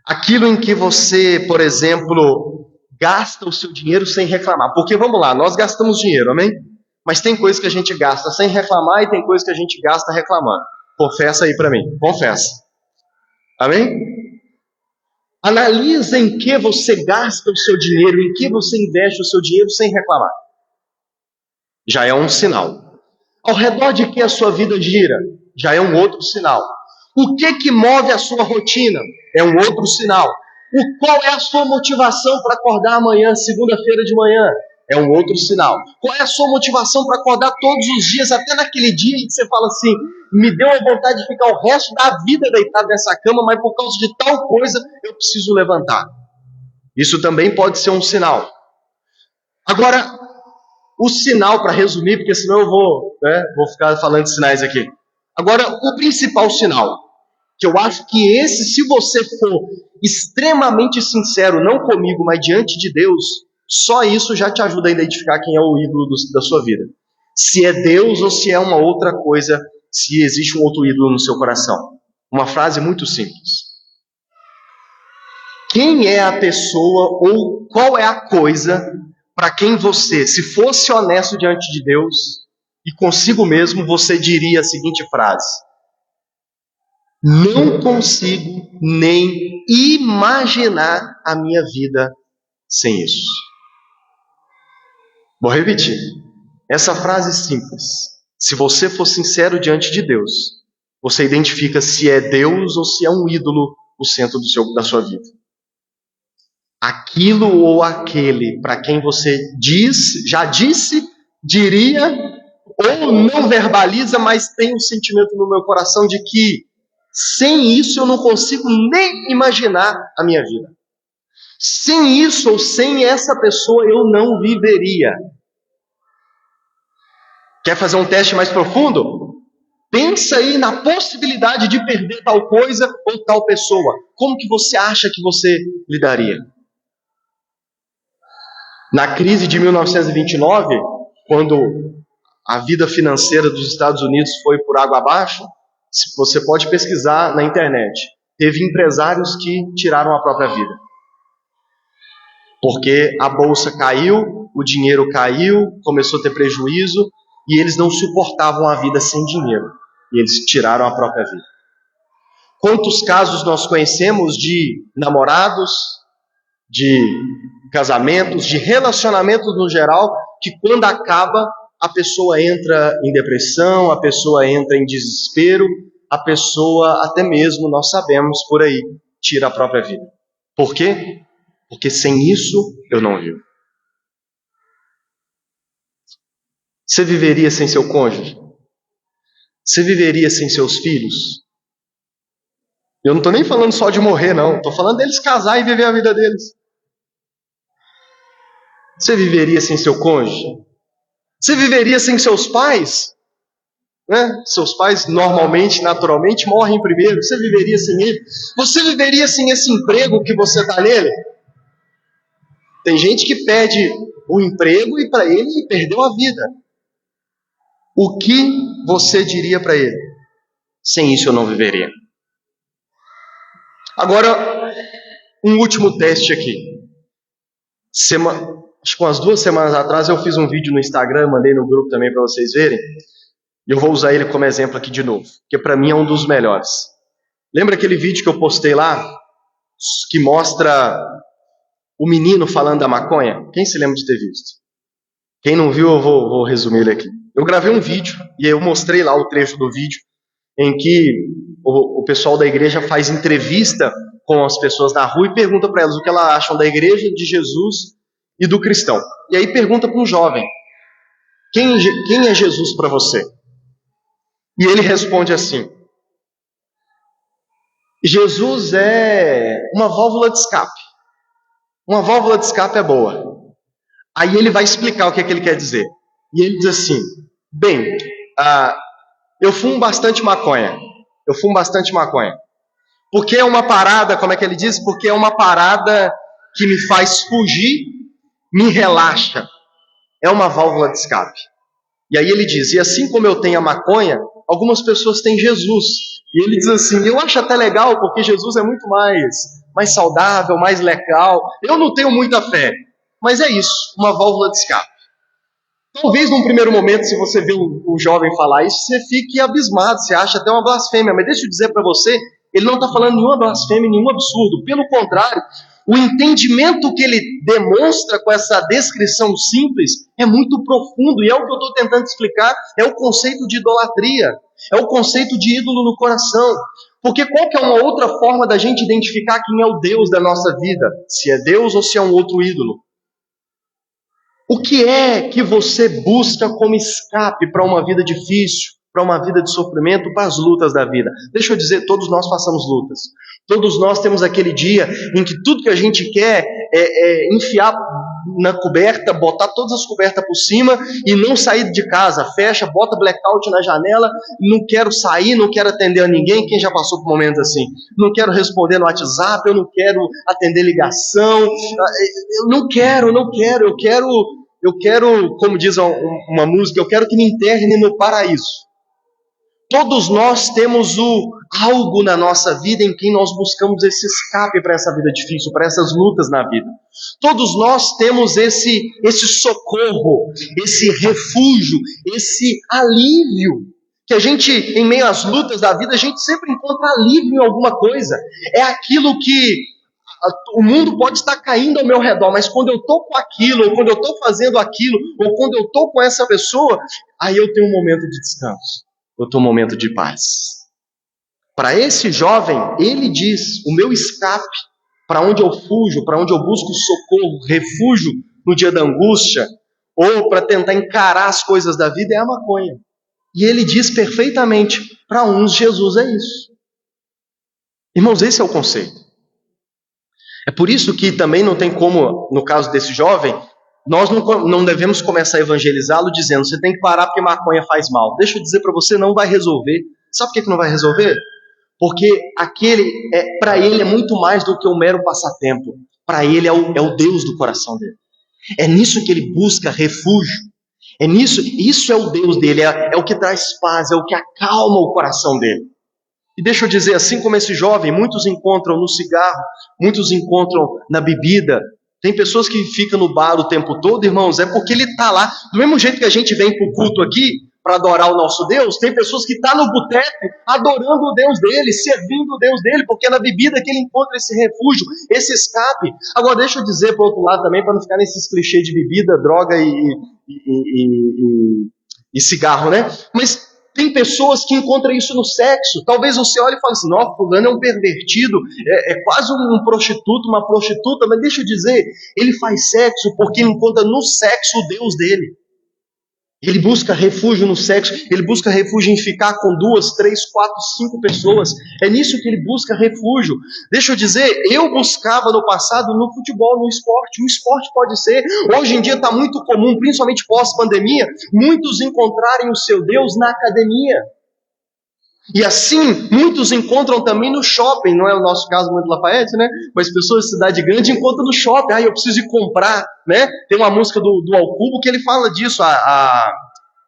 Aquilo em que você, por exemplo, gasta o seu dinheiro sem reclamar. Porque, vamos lá, nós gastamos dinheiro, amém? Mas tem coisa que a gente gasta sem reclamar e tem coisa que a gente gasta reclamando. Confessa aí para mim, confessa. Amém? Analisa em que você gasta o seu dinheiro, em que você investe o seu dinheiro sem reclamar. Já é um sinal. Ao redor de que a sua vida gira, já é um outro sinal. O que move a sua rotina? É um outro sinal. Qual é a sua motivação para acordar amanhã, segunda-feira de manhã? É um outro sinal. Qual é a sua motivação para acordar todos os dias, até naquele dia em que você fala assim, me deu a vontade de ficar o resto da vida deitado nessa cama, mas por causa de tal coisa eu preciso levantar. Isso também pode ser um sinal. Agora, o sinal, para resumir, porque senão eu vou ficar falando de sinais aqui. Agora, o principal sinal, que eu acho que esse, se você for extremamente sincero, não comigo, mas diante de Deus, só isso já te ajuda a identificar quem é o ídolo da sua vida. Se é Deus ou se é uma outra coisa, se existe um outro ídolo no seu coração. Uma frase muito simples. Quem é a pessoa ou qual é a coisa para quem você, se fosse honesto diante de Deus e consigo mesmo, você diria a seguinte frase: não consigo nem imaginar a minha vida sem isso. Vou repetir. Essa frase simples. Se você for sincero diante de Deus, você identifica se é Deus ou se é um ídolo o centro da sua vida. Aquilo ou aquele para quem você já disse, diria, ou não verbaliza, mas tem um sentimento no meu coração de que sem isso eu não consigo nem imaginar a minha vida. Sem isso ou sem essa pessoa eu não viveria. Quer fazer um teste mais profundo? Pensa aí na possibilidade de perder tal coisa ou tal pessoa. Como que você acha que você lidaria? Na crise de 1929, quando a vida financeira dos Estados Unidos foi por água abaixo, você pode pesquisar na internet. Teve empresários que tiraram a própria vida. Porque a bolsa caiu, o dinheiro caiu, começou a ter prejuízo, e eles não suportavam a vida sem dinheiro. E eles tiraram a própria vida. Quantos casos nós conhecemos de namorados, de casamentos, de relacionamentos no geral, que quando acaba, a pessoa entra em depressão, a pessoa entra em desespero, a pessoa, até mesmo, nós sabemos por aí, tira a própria vida. Por quê? Porque sem isso eu não vivo. Você viveria sem seu cônjuge? Você viveria sem seus filhos? Eu não estou nem falando só de morrer, não. Estou falando deles casar e viver a vida deles. Você viveria sem seu cônjuge? Você viveria sem seus pais? Né? Seus pais normalmente, naturalmente, morrem primeiro. Você viveria sem ele? Você viveria sem esse emprego que você está nele? Tem gente que perde o emprego e para ele perdeu a vida. O que você diria para ele? Sem isso eu não viveria. Agora, um último teste aqui. Acho que umas 2 semanas atrás eu fiz um vídeo no Instagram, mandei no grupo também para vocês verem. E eu vou usar ele como exemplo aqui de novo, porque para mim é um dos melhores. Lembra aquele vídeo que eu postei lá, que mostra o menino falando da maconha? Quem se lembra de ter visto? Quem não viu, eu vou resumir ele aqui. Eu gravei um vídeo, e eu mostrei lá o trecho do vídeo, em que o pessoal da igreja faz entrevista com as pessoas na rua e pergunta para elas o que elas acham da igreja, de Jesus e do cristão. E aí pergunta para um jovem, quem é Jesus para você? E ele responde assim, Jesus é uma válvula de escape. Uma válvula de escape é boa. Aí ele vai explicar o que é que ele quer dizer. E ele diz assim, bem, eu fumo bastante maconha. Porque é uma parada, como é que ele diz? Porque é uma parada que me faz fugir, me relaxa. É uma válvula de escape. E aí ele diz, e assim como eu tenho a maconha, algumas pessoas têm Jesus. E ele diz assim, eu acho até legal, porque Jesus é muito mais saudável, mais legal. Eu não tenho muita fé. Mas é isso, uma válvula de escape. Talvez num primeiro momento, se você vê o jovem falar isso, você fique abismado, você acha até uma blasfêmia. Mas deixa eu dizer para você, ele não está falando nenhuma blasfêmia, nenhum absurdo. Pelo contrário, o entendimento que ele demonstra com essa descrição simples é muito profundo. E é o que eu estou tentando explicar, é o conceito de idolatria. É o conceito de ídolo no coração. Porque qual que é uma outra forma da gente identificar quem é o Deus da nossa vida? Se é Deus ou se é um outro ídolo? O que é que você busca como escape para uma vida difícil, para uma vida de sofrimento, para as lutas da vida? Deixa eu dizer, todos nós passamos lutas. Todos nós temos aquele dia em que tudo que a gente quer é enfiar na coberta, botar todas as cobertas por cima e não sair de casa. Fecha, bota blackout na janela, não quero sair, não quero atender a ninguém. Quem já passou por momentos assim? Não quero responder no WhatsApp, eu não quero atender ligação. Eu não quero, eu quero, como diz uma música, eu quero que me internem no paraíso. Todos nós temos algo na nossa vida em que nós buscamos esse escape para essa vida difícil, para essas lutas na vida. Todos nós temos esse socorro, esse refúgio, esse alívio. Que a gente, em meio às lutas da vida, a gente sempre encontra alívio em alguma coisa. É aquilo que o mundo pode estar caindo ao meu redor, mas quando eu estou com aquilo, ou quando eu estou fazendo aquilo, ou quando eu estou com essa pessoa, aí eu tenho um momento de descanso. Eu tenho um momento de paz. Para esse jovem, ele diz, o meu escape, para onde eu fujo, para onde eu busco socorro, refúgio no dia da angústia, ou para tentar encarar as coisas da vida, é a maconha. E ele diz perfeitamente, para uns Jesus é isso. Irmãos, esse é o conceito. É por isso que também não tem como, no caso desse jovem, nós não devemos começar a evangelizá-lo dizendo, você tem que parar porque maconha faz mal. Deixa eu dizer para você, não vai resolver. Sabe por que não vai resolver? Porque para ele é muito mais do que um mero passatempo. Para ele é o Deus do coração dele. É nisso que ele busca refúgio. É nisso, isso é o Deus dele, é o que traz paz, é o que acalma o coração dele. E deixa eu dizer, assim como esse jovem, muitos encontram no cigarro, muitos encontram na bebida. Tem pessoas que ficam no bar o tempo todo, irmãos, é porque ele está lá. Do mesmo jeito que a gente vem para o culto aqui, para adorar o nosso Deus, tem pessoas que estão no boteco adorando o Deus dele, servindo o Deus dele, porque é na bebida que ele encontra esse refúgio, esse escape. Agora deixa eu dizer para o outro lado também, para não ficar nesses clichês de bebida, droga e cigarro, né? Mas tem pessoas que encontram isso no sexo. Talvez você olhe e fale assim, não, fulano é um pervertido, é quase um prostituto, uma prostituta, mas deixa eu dizer, ele faz sexo porque ele encontra no sexo o Deus dele. Ele busca refúgio no sexo, ele busca refúgio em ficar com 2, 3, 4, 5 pessoas. É nisso que ele busca refúgio. Deixa eu dizer, eu buscava no passado no futebol, no esporte. O esporte pode ser, hoje em dia está muito comum, principalmente pós-pandemia, muitos encontrarem o seu Deus na academia. E assim, muitos encontram também no shopping, não é o nosso caso muito Lafayette, né? Mas pessoas de cidade grande encontram no shopping, eu preciso ir comprar, né? Tem uma música do Al Cubo que ele fala disso,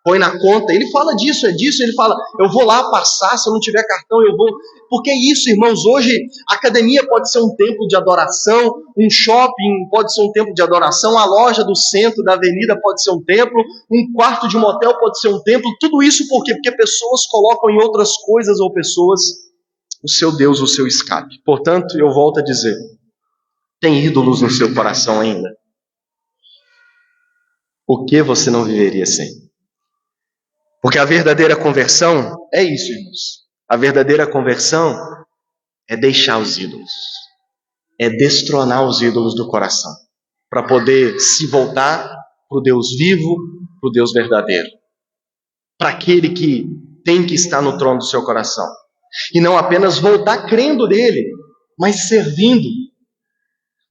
põe na conta, ele fala disso, ele fala, eu vou lá passar, se eu não tiver cartão eu vou, porque é isso, irmãos, hoje a academia pode ser um templo de adoração, um shopping pode ser um templo de adoração, a loja do centro da avenida pode ser um templo, um quarto de motel pode ser um templo, tudo isso por quê? Porque pessoas colocam em outras coisas ou pessoas o seu Deus, o seu escape. Portanto, eu volto a dizer, tem ídolos no seu coração ainda? O que você não viveria sem? Porque a verdadeira conversão é isso, irmãos. A verdadeira conversão é deixar os ídolos. É destronar os ídolos do coração. Para poder se voltar para o Deus vivo, para o Deus verdadeiro. Para aquele que tem que estar no trono do seu coração. E não apenas voltar crendo nele, mas servindo.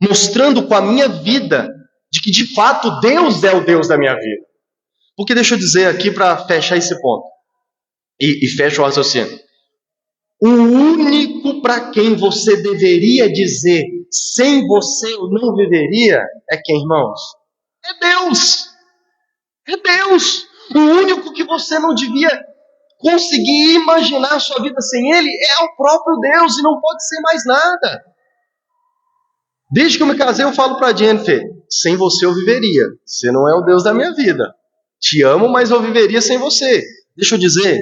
Mostrando com a minha vida de que de fato Deus é o Deus da minha vida. Porque deixa eu dizer aqui para fechar esse ponto. E fecha o raciocínio. O único para quem você deveria dizer sem você eu não viveria é quem, irmãos? É Deus. É Deus. O único que você não devia conseguir imaginar a sua vida sem Ele é o próprio Deus e não pode ser mais nada. Desde que eu me casei eu falo para a Jennifer, sem você eu viveria. Você não é o Deus da minha vida. Te amo, mas eu viveria sem você. Deixa eu dizer,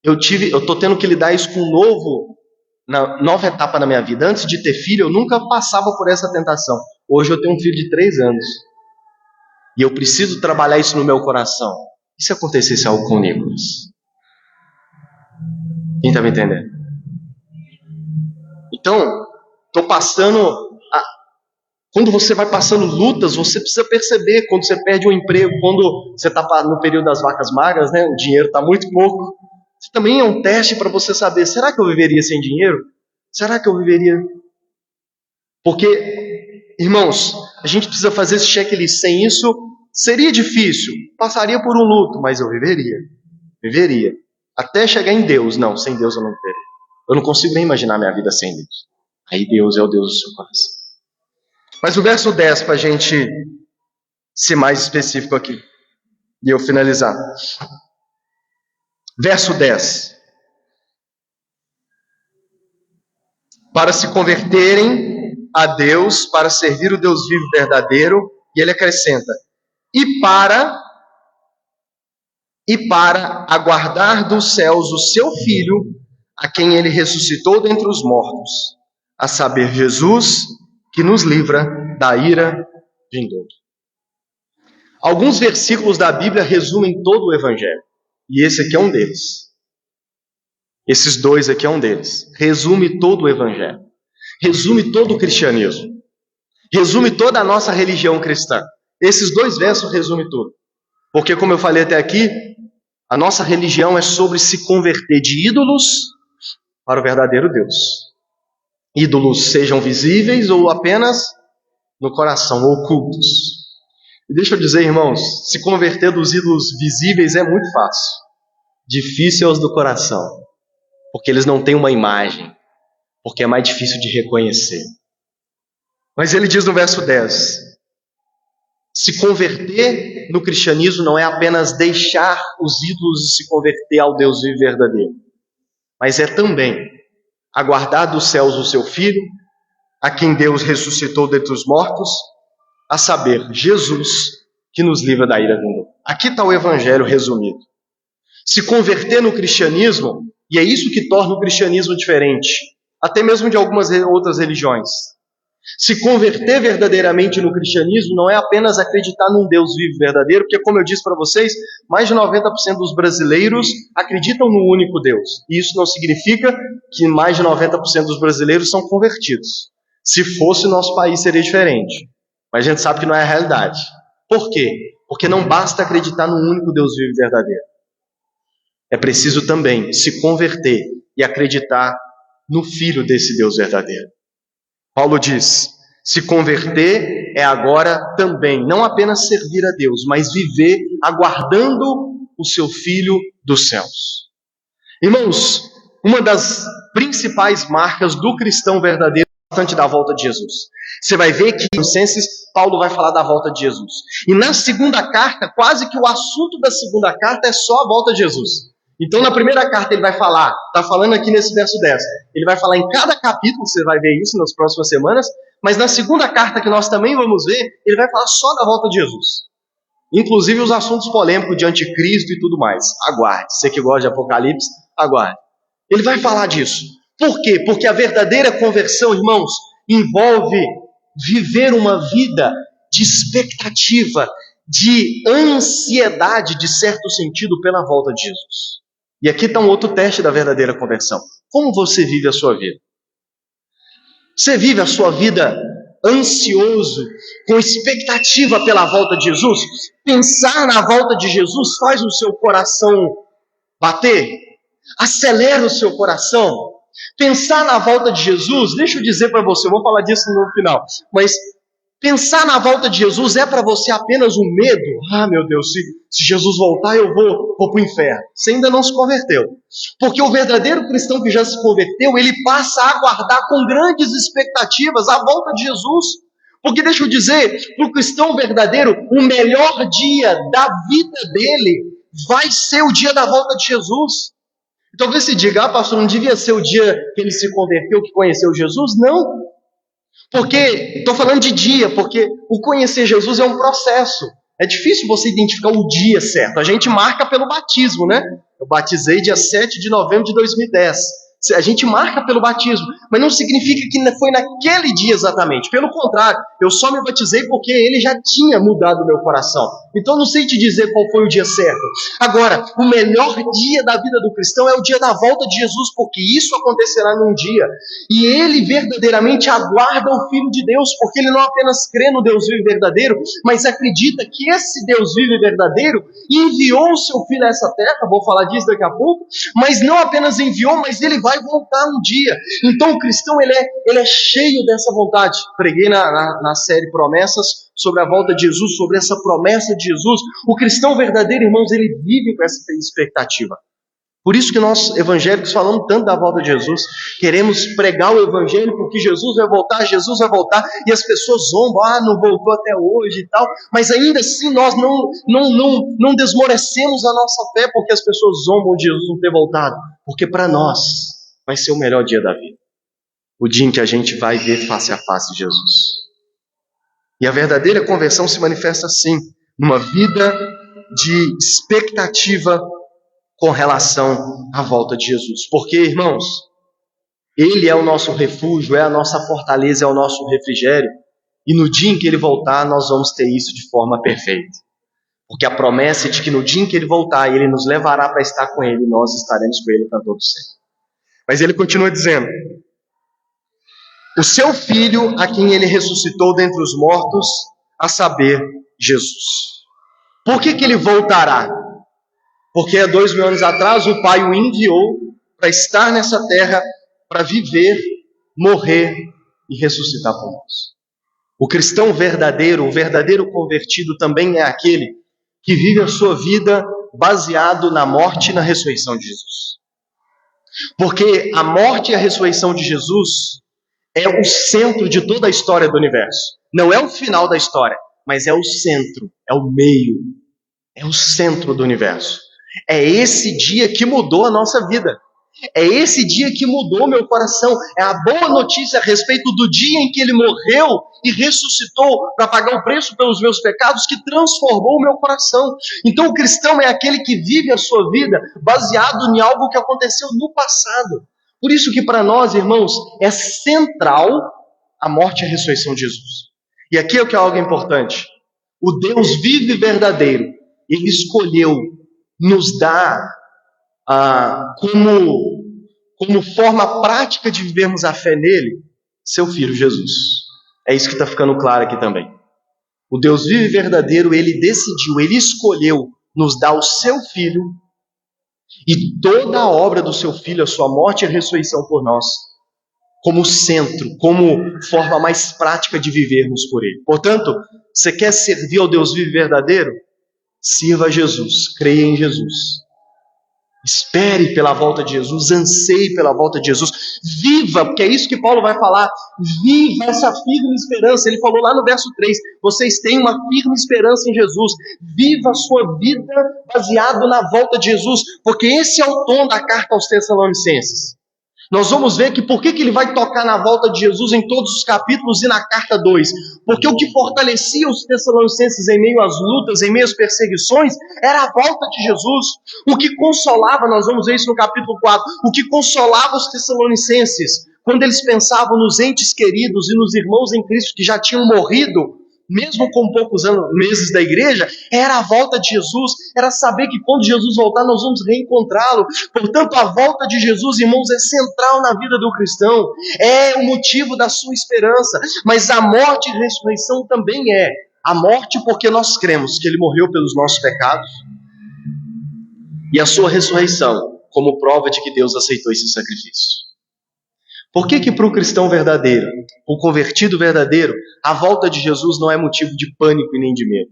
eu estou tendo que lidar isso com nova etapa na minha vida. Antes de ter filho, eu nunca passava por essa tentação. Hoje eu tenho um filho de 3 anos. E eu preciso trabalhar isso no meu coração. E se acontecesse algo com o Nicolas? Quem está me entendendo? Então, estou passando... Quando você vai passando lutas, você precisa perceber quando você perde um emprego, quando você está no período das vacas magras, né? O dinheiro está muito pouco. Isso também é um teste para você saber, será que eu viveria sem dinheiro? Será que eu viveria? Porque, irmãos, a gente precisa fazer esse checklist. Sem isso, seria difícil. Passaria por um luto, mas eu viveria. Viveria. Até chegar em Deus. Não, sem Deus eu não viveria. Eu não consigo nem imaginar minha vida sem Deus. Aí Deus é o Deus do seu coração. Mas o verso 10, para a gente ser mais específico aqui, e eu finalizar. Verso 10. Para se converterem a Deus, para servir o Deus vivo e verdadeiro, e ele acrescenta, e para aguardar dos céus o seu Filho, a quem ele ressuscitou dentre os mortos, a saber, Jesus, que nos livra da ira vindoura. Alguns versículos da Bíblia resumem todo o Evangelho. E esse aqui é um deles. Esses 2 aqui é um deles. Resume todo o Evangelho. Resume todo o cristianismo. Resume toda a nossa religião cristã. Esses 2 versos resumem tudo. Porque, como eu falei até aqui, a nossa religião é sobre se converter de ídolos para o verdadeiro Deus. Ídolos sejam visíveis ou apenas no coração, ocultos. E deixa eu dizer, irmãos, se converter dos ídolos visíveis é muito fácil. Difícil é os do coração, porque eles não têm uma imagem, porque é mais difícil de reconhecer. Mas ele diz no verso 10, se converter no cristianismo não é apenas deixar os ídolos e se converter ao Deus vivo e verdadeiro, mas é também aguardar dos céus o seu Filho, a quem Deus ressuscitou dentre os mortos, a saber, Jesus, que nos livra da ira vindoura. Aqui está o evangelho resumido. Se converter no cristianismo, e é isso que torna o cristianismo diferente, até mesmo de algumas outras religiões. Se converter verdadeiramente no cristianismo não é apenas acreditar num Deus vivo e verdadeiro, porque, como eu disse para vocês, mais de 90% dos brasileiros acreditam no único Deus. E isso não significa que mais de 90% dos brasileiros são convertidos. Se fosse, o nosso país seria diferente. Mas a gente sabe que não é a realidade. Por quê? Porque não basta acreditar no único Deus vivo e verdadeiro. É preciso também se converter e acreditar no Filho desse Deus verdadeiro. Paulo diz, se converter é agora também, não apenas servir a Deus, mas viver aguardando o seu Filho dos céus. Irmãos, uma das principais marcas do cristão verdadeiro é bastante da volta de Jesus. Você vai ver que em Colossenses, Paulo vai falar da volta de Jesus. E na segunda carta, quase que o assunto da segunda carta é só a volta de Jesus. Então, na primeira carta ele vai falar, está falando aqui nesse verso 10, ele vai falar em cada capítulo, você vai ver isso nas próximas semanas, mas na segunda carta que nós também vamos ver, ele vai falar só da volta de Jesus. Inclusive os assuntos polêmicos de anticristo e tudo mais. Aguarde, você que gosta de Apocalipse, aguarde. Ele vai falar disso. Por quê? Porque a verdadeira conversão, irmãos, envolve viver uma vida de expectativa, de ansiedade, de certo sentido, pela volta de Jesus. E aqui está um outro teste da verdadeira conversão. Como você vive a sua vida? Você vive a sua vida ansioso, com expectativa pela volta de Jesus? Pensar na volta de Jesus faz o seu coração bater? Acelera o seu coração? Pensar na volta de Jesus, deixa eu dizer para você, eu vou falar disso no final, mas pensar na volta de Jesus é para você apenas um medo? Ah, meu Deus, se Jesus voltar eu vou para o inferno. Você ainda não se converteu. Porque o verdadeiro cristão que já se converteu, ele passa a aguardar com grandes expectativas a volta de Jesus. Porque deixa eu dizer, para o cristão verdadeiro, o melhor dia da vida dele vai ser o dia da volta de Jesus. Talvez você diga, pastor, não devia ser o dia que ele se converteu, que conheceu Jesus? Não. Porque, estou falando de dia, porque o conhecer Jesus é um processo. É difícil você identificar o dia certo. A gente marca pelo batismo, né? Eu batizei dia 7 de novembro de 2010. A gente marca pelo batismo, mas não significa que foi naquele dia exatamente. Pelo contrário, eu só me batizei porque ele já tinha mudado o meu coração. Então não sei te dizer qual foi o dia certo. Agora, o melhor dia da vida do cristão é o dia da volta de Jesus, porque isso acontecerá num dia. E ele verdadeiramente aguarda o Filho de Deus, porque ele não apenas crê no Deus vivo e verdadeiro, mas acredita que esse Deus vivo e verdadeiro enviou o seu Filho a essa terra, vou falar disso daqui a pouco, mas não apenas enviou, mas ele vai voltar um dia. Então o cristão ele é cheio dessa vontade. Preguei na série Promessas sobre a volta de Jesus, sobre essa promessa de Jesus. O cristão verdadeiro, irmãos, ele vive com essa expectativa. Por isso que nós evangélicos falamos tanto da volta de Jesus. Queremos pregar o evangelho porque Jesus vai voltar, e as pessoas zombam, não voltou até hoje e tal, mas ainda assim nós não desmorecemos a nossa fé porque as pessoas zombam de Jesus não ter voltado, porque para nós vai ser o melhor dia da vida, o dia em que a gente vai ver face a face Jesus. E a verdadeira conversão se manifesta assim, numa vida de expectativa com relação à volta de Jesus. Porque, irmãos, Ele é o nosso refúgio, é a nossa fortaleza, é o nosso refrigério. E no dia em que Ele voltar, nós vamos ter isso de forma perfeita. Porque a promessa é de que no dia em que Ele voltar, Ele nos levará para estar com Ele, e nós estaremos com Ele para todo sempre. Mas Ele continua dizendo, o seu Filho, a quem Ele ressuscitou dentre os mortos, a saber, Jesus. Por que Ele voltará? Porque há 2000 anos atrás o Pai o enviou para estar nessa terra, para viver, morrer e ressuscitar por nós. O cristão verdadeiro, o verdadeiro convertido também é aquele que vive a sua vida baseado na morte e na ressurreição de Jesus. Porque a morte e a ressurreição de Jesus é o centro de toda a história do universo. Não é o final da história, mas é o centro, é o meio, é o centro do universo. É esse dia que mudou a nossa vida. É esse dia que mudou meu coração. É a boa notícia a respeito do dia em que ele morreu e ressuscitou para pagar o preço pelos meus pecados, que transformou o meu coração. Então o cristão é aquele que vive a sua vida baseado em algo que aconteceu no passado. Por isso que para nós, irmãos, é central a morte e a ressurreição de Jesus. E aqui é o que é algo importante. O Deus vivo e verdadeiro, ele escolheu nos dar como forma prática de vivermos a fé nele, seu Filho Jesus. É isso que está ficando claro aqui também. O Deus vivo e verdadeiro, ele decidiu, ele escolheu nos dar o seu Filho e toda a obra do seu Filho, a sua morte e a ressurreição por nós, como centro, como forma mais prática de vivermos por ele. Portanto, você quer servir ao Deus vivo e verdadeiro? Sirva a Jesus, creia em Jesus. Espere pela volta de Jesus, anseie pela volta de Jesus, viva, porque é isso que Paulo vai falar, viva essa firme esperança. Ele falou lá no verso 3, vocês têm uma firme esperança em Jesus, viva a sua vida baseado na volta de Jesus, porque esse é o tom da carta aos Tessalonicenses. Nós vamos ver que por que ele vai tocar na volta de Jesus em todos os capítulos e na carta 2. Porque o que fortalecia os Tessalonicenses em meio às lutas, em meio às perseguições, era a volta de Jesus. O que consolava, nós vamos ver isso no capítulo 4, o que consolava os Tessalonicenses, quando eles pensavam nos entes queridos e nos irmãos em Cristo que já tinham morrido, mesmo com poucos meses da igreja, era a volta de Jesus, era saber que quando Jesus voltar nós vamos reencontrá-lo. Portanto, a volta de Jesus, irmãos, é central na vida do cristão, é o motivo da sua esperança, mas a morte e a ressurreição também é. A morte porque nós cremos que ele morreu pelos nossos pecados, e a sua ressurreição como prova de que Deus aceitou esse sacrifício. Por que para o cristão verdadeiro, o convertido verdadeiro, a volta de Jesus não é motivo de pânico e nem de medo?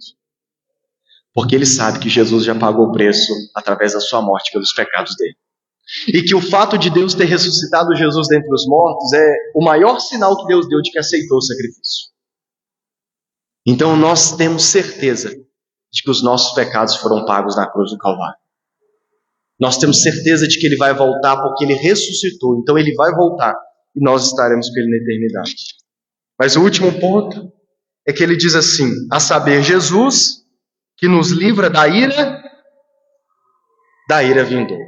Porque ele sabe que Jesus já pagou o preço através da sua morte pelos pecados dele. E que o fato de Deus ter ressuscitado Jesus dentre os mortos é o maior sinal que Deus deu de que aceitou o sacrifício. Então nós temos certeza de que os nossos pecados foram pagos na cruz do Calvário. Nós temos certeza de que ele vai voltar porque ele ressuscitou. Então ele vai voltar e nós estaremos com ele na eternidade. Mas o último ponto é que ele diz assim, a saber, Jesus, que nos livra da ira vindoura.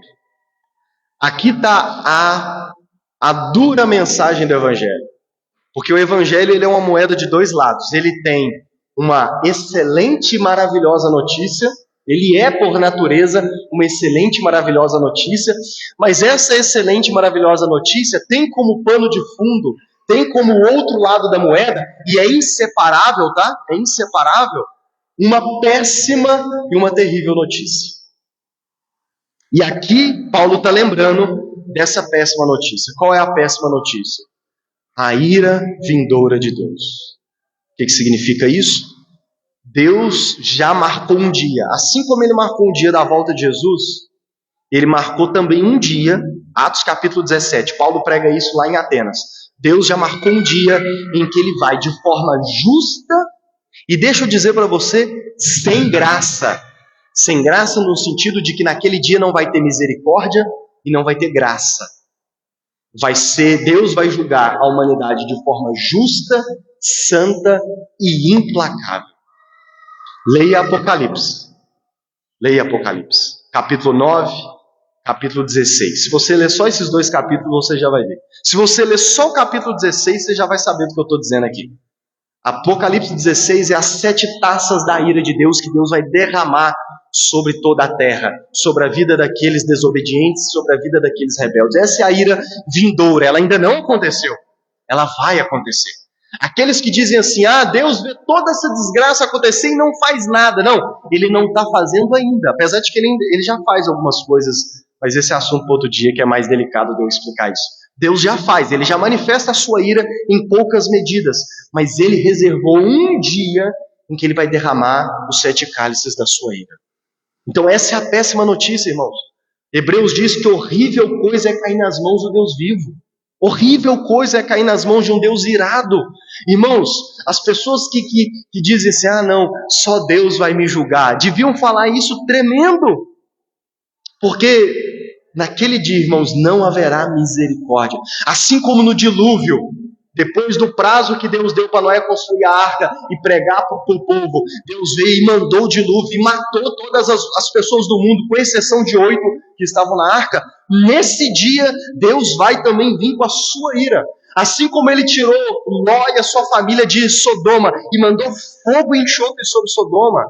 Aqui está a dura mensagem do Evangelho. Porque o Evangelho ele é uma moeda de dois lados. Ele tem uma excelente e maravilhosa notícia. Ele é, por natureza, uma excelente e maravilhosa notícia, mas essa excelente e maravilhosa notícia tem como pano de fundo, tem como outro lado da moeda, e é inseparável, tá? É inseparável, uma péssima e uma terrível notícia. E aqui, Paulo está lembrando dessa péssima notícia. Qual é a péssima notícia? A ira vindoura de Deus. O que significa isso? Deus já marcou um dia, assim como ele marcou um dia da volta de Jesus, ele marcou também um dia, Atos capítulo 17, Paulo prega isso lá em Atenas. Deus já marcou um dia em que ele vai de forma justa, e deixa eu dizer para você, sem graça. Sem graça no sentido de que naquele dia não vai ter misericórdia e não vai ter graça. Deus vai julgar a humanidade de forma justa, santa e implacável. Leia Apocalipse, capítulo 9, capítulo 16. Se você ler só esses dois capítulos, você já vai ver. Se você ler só o capítulo 16, você já vai saber do que eu estou dizendo aqui. Apocalipse 16 é as 7 taças da ira de Deus que Deus vai derramar sobre toda a terra, sobre a vida daqueles desobedientes, sobre a vida daqueles rebeldes. Essa é a ira vindoura, ela ainda não aconteceu, ela vai acontecer. Aqueles que dizem assim, Deus vê toda essa desgraça acontecer e não faz nada. Não, ele não está fazendo ainda, apesar de que ele já faz algumas coisas, mas esse é assunto para outro dia que é mais delicado de eu explicar isso. Deus já faz, ele já manifesta a sua ira em poucas medidas, mas ele reservou um dia em que ele vai derramar os 7 cálices da sua ira. Então essa é a péssima notícia, irmãos. Hebreus diz que horrível coisa é cair nas mãos do Deus vivo. Horrível coisa é cair nas mãos de um Deus irado. Irmãos, as pessoas que dizem assim, não, só Deus vai me julgar, deviam falar isso tremendo. Porque naquele dia, irmãos, não haverá misericórdia. Assim como no dilúvio, depois do prazo que Deus deu para Noé construir a arca e pregar para o povo, Deus veio e mandou o dilúvio e matou todas as pessoas do mundo, com exceção de 8 que estavam na arca. Nesse dia, Deus vai também vir com a sua ira. Assim como ele tirou Ló e a sua família de Sodoma e mandou fogo e enxofre sobre Sodoma,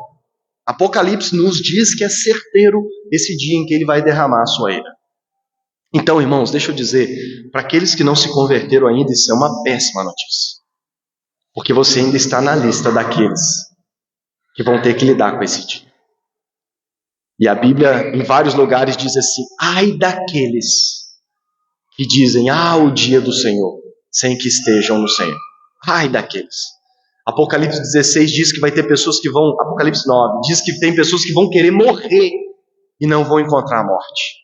Apocalipse nos diz que é certeiro esse dia em que ele vai derramar a sua ira. Então, irmãos, deixa eu dizer, para aqueles que não se converteram ainda, isso é uma péssima notícia. Porque você ainda está na lista daqueles que vão ter que lidar com esse dia. E a Bíblia, em vários lugares, diz assim, ai daqueles que dizem, o dia do Senhor, sem que estejam no Senhor. Ai daqueles. Apocalipse 16 diz que vai ter pessoas que vão, Apocalipse 9, diz que tem pessoas que vão querer morrer e não vão encontrar a morte.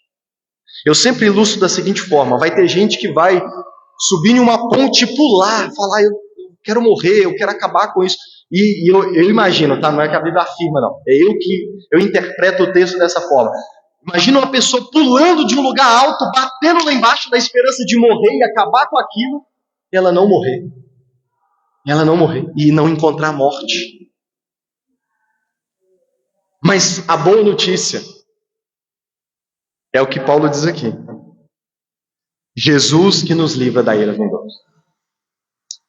Eu sempre ilustro da seguinte forma, vai ter gente que vai subir em uma ponte e pular, falar, eu quero morrer, eu quero acabar com isso. E eu imagino, tá? Não é que a Bíblia afirma, não. É eu interpreto o texto dessa forma. Imagina uma pessoa pulando de um lugar alto, batendo lá embaixo na esperança de morrer e acabar com aquilo, e ela não morrer. E não encontrar a morte. Mas a boa notícia é o que Paulo diz aqui. Jesus que nos livra da ira vindoura.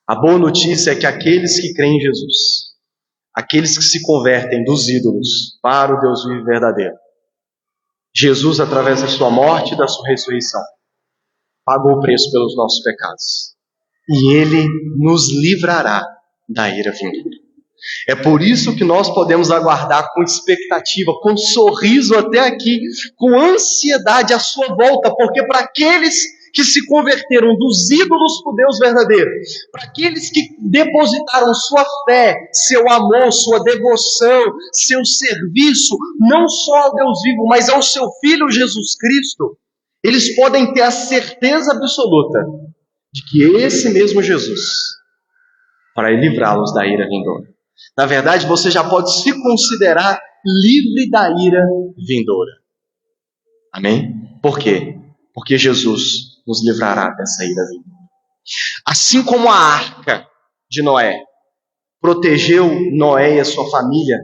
A boa notícia é que aqueles que creem em Jesus, aqueles que se convertem dos ídolos para o Deus vivo e verdadeiro, Jesus, através da sua morte e da sua ressurreição, pagou o preço pelos nossos pecados. E Ele nos livrará da ira vindoura. É por isso que nós podemos aguardar com expectativa, com sorriso até aqui, com ansiedade a sua volta, porque para aqueles que se converteram dos ídolos para o Deus verdadeiro, para aqueles que depositaram sua fé, seu amor, sua devoção, seu serviço, não só ao Deus vivo, mas ao seu Filho Jesus Cristo, eles podem ter a certeza absoluta de que esse mesmo Jesus vai livrá-los da ira vindoura. Na verdade, você já pode se considerar livre da ira vindoura. Amém? Por quê? Porque Jesus nos livrará dessa ira vindoura. Assim como a arca de Noé protegeu Noé e a sua família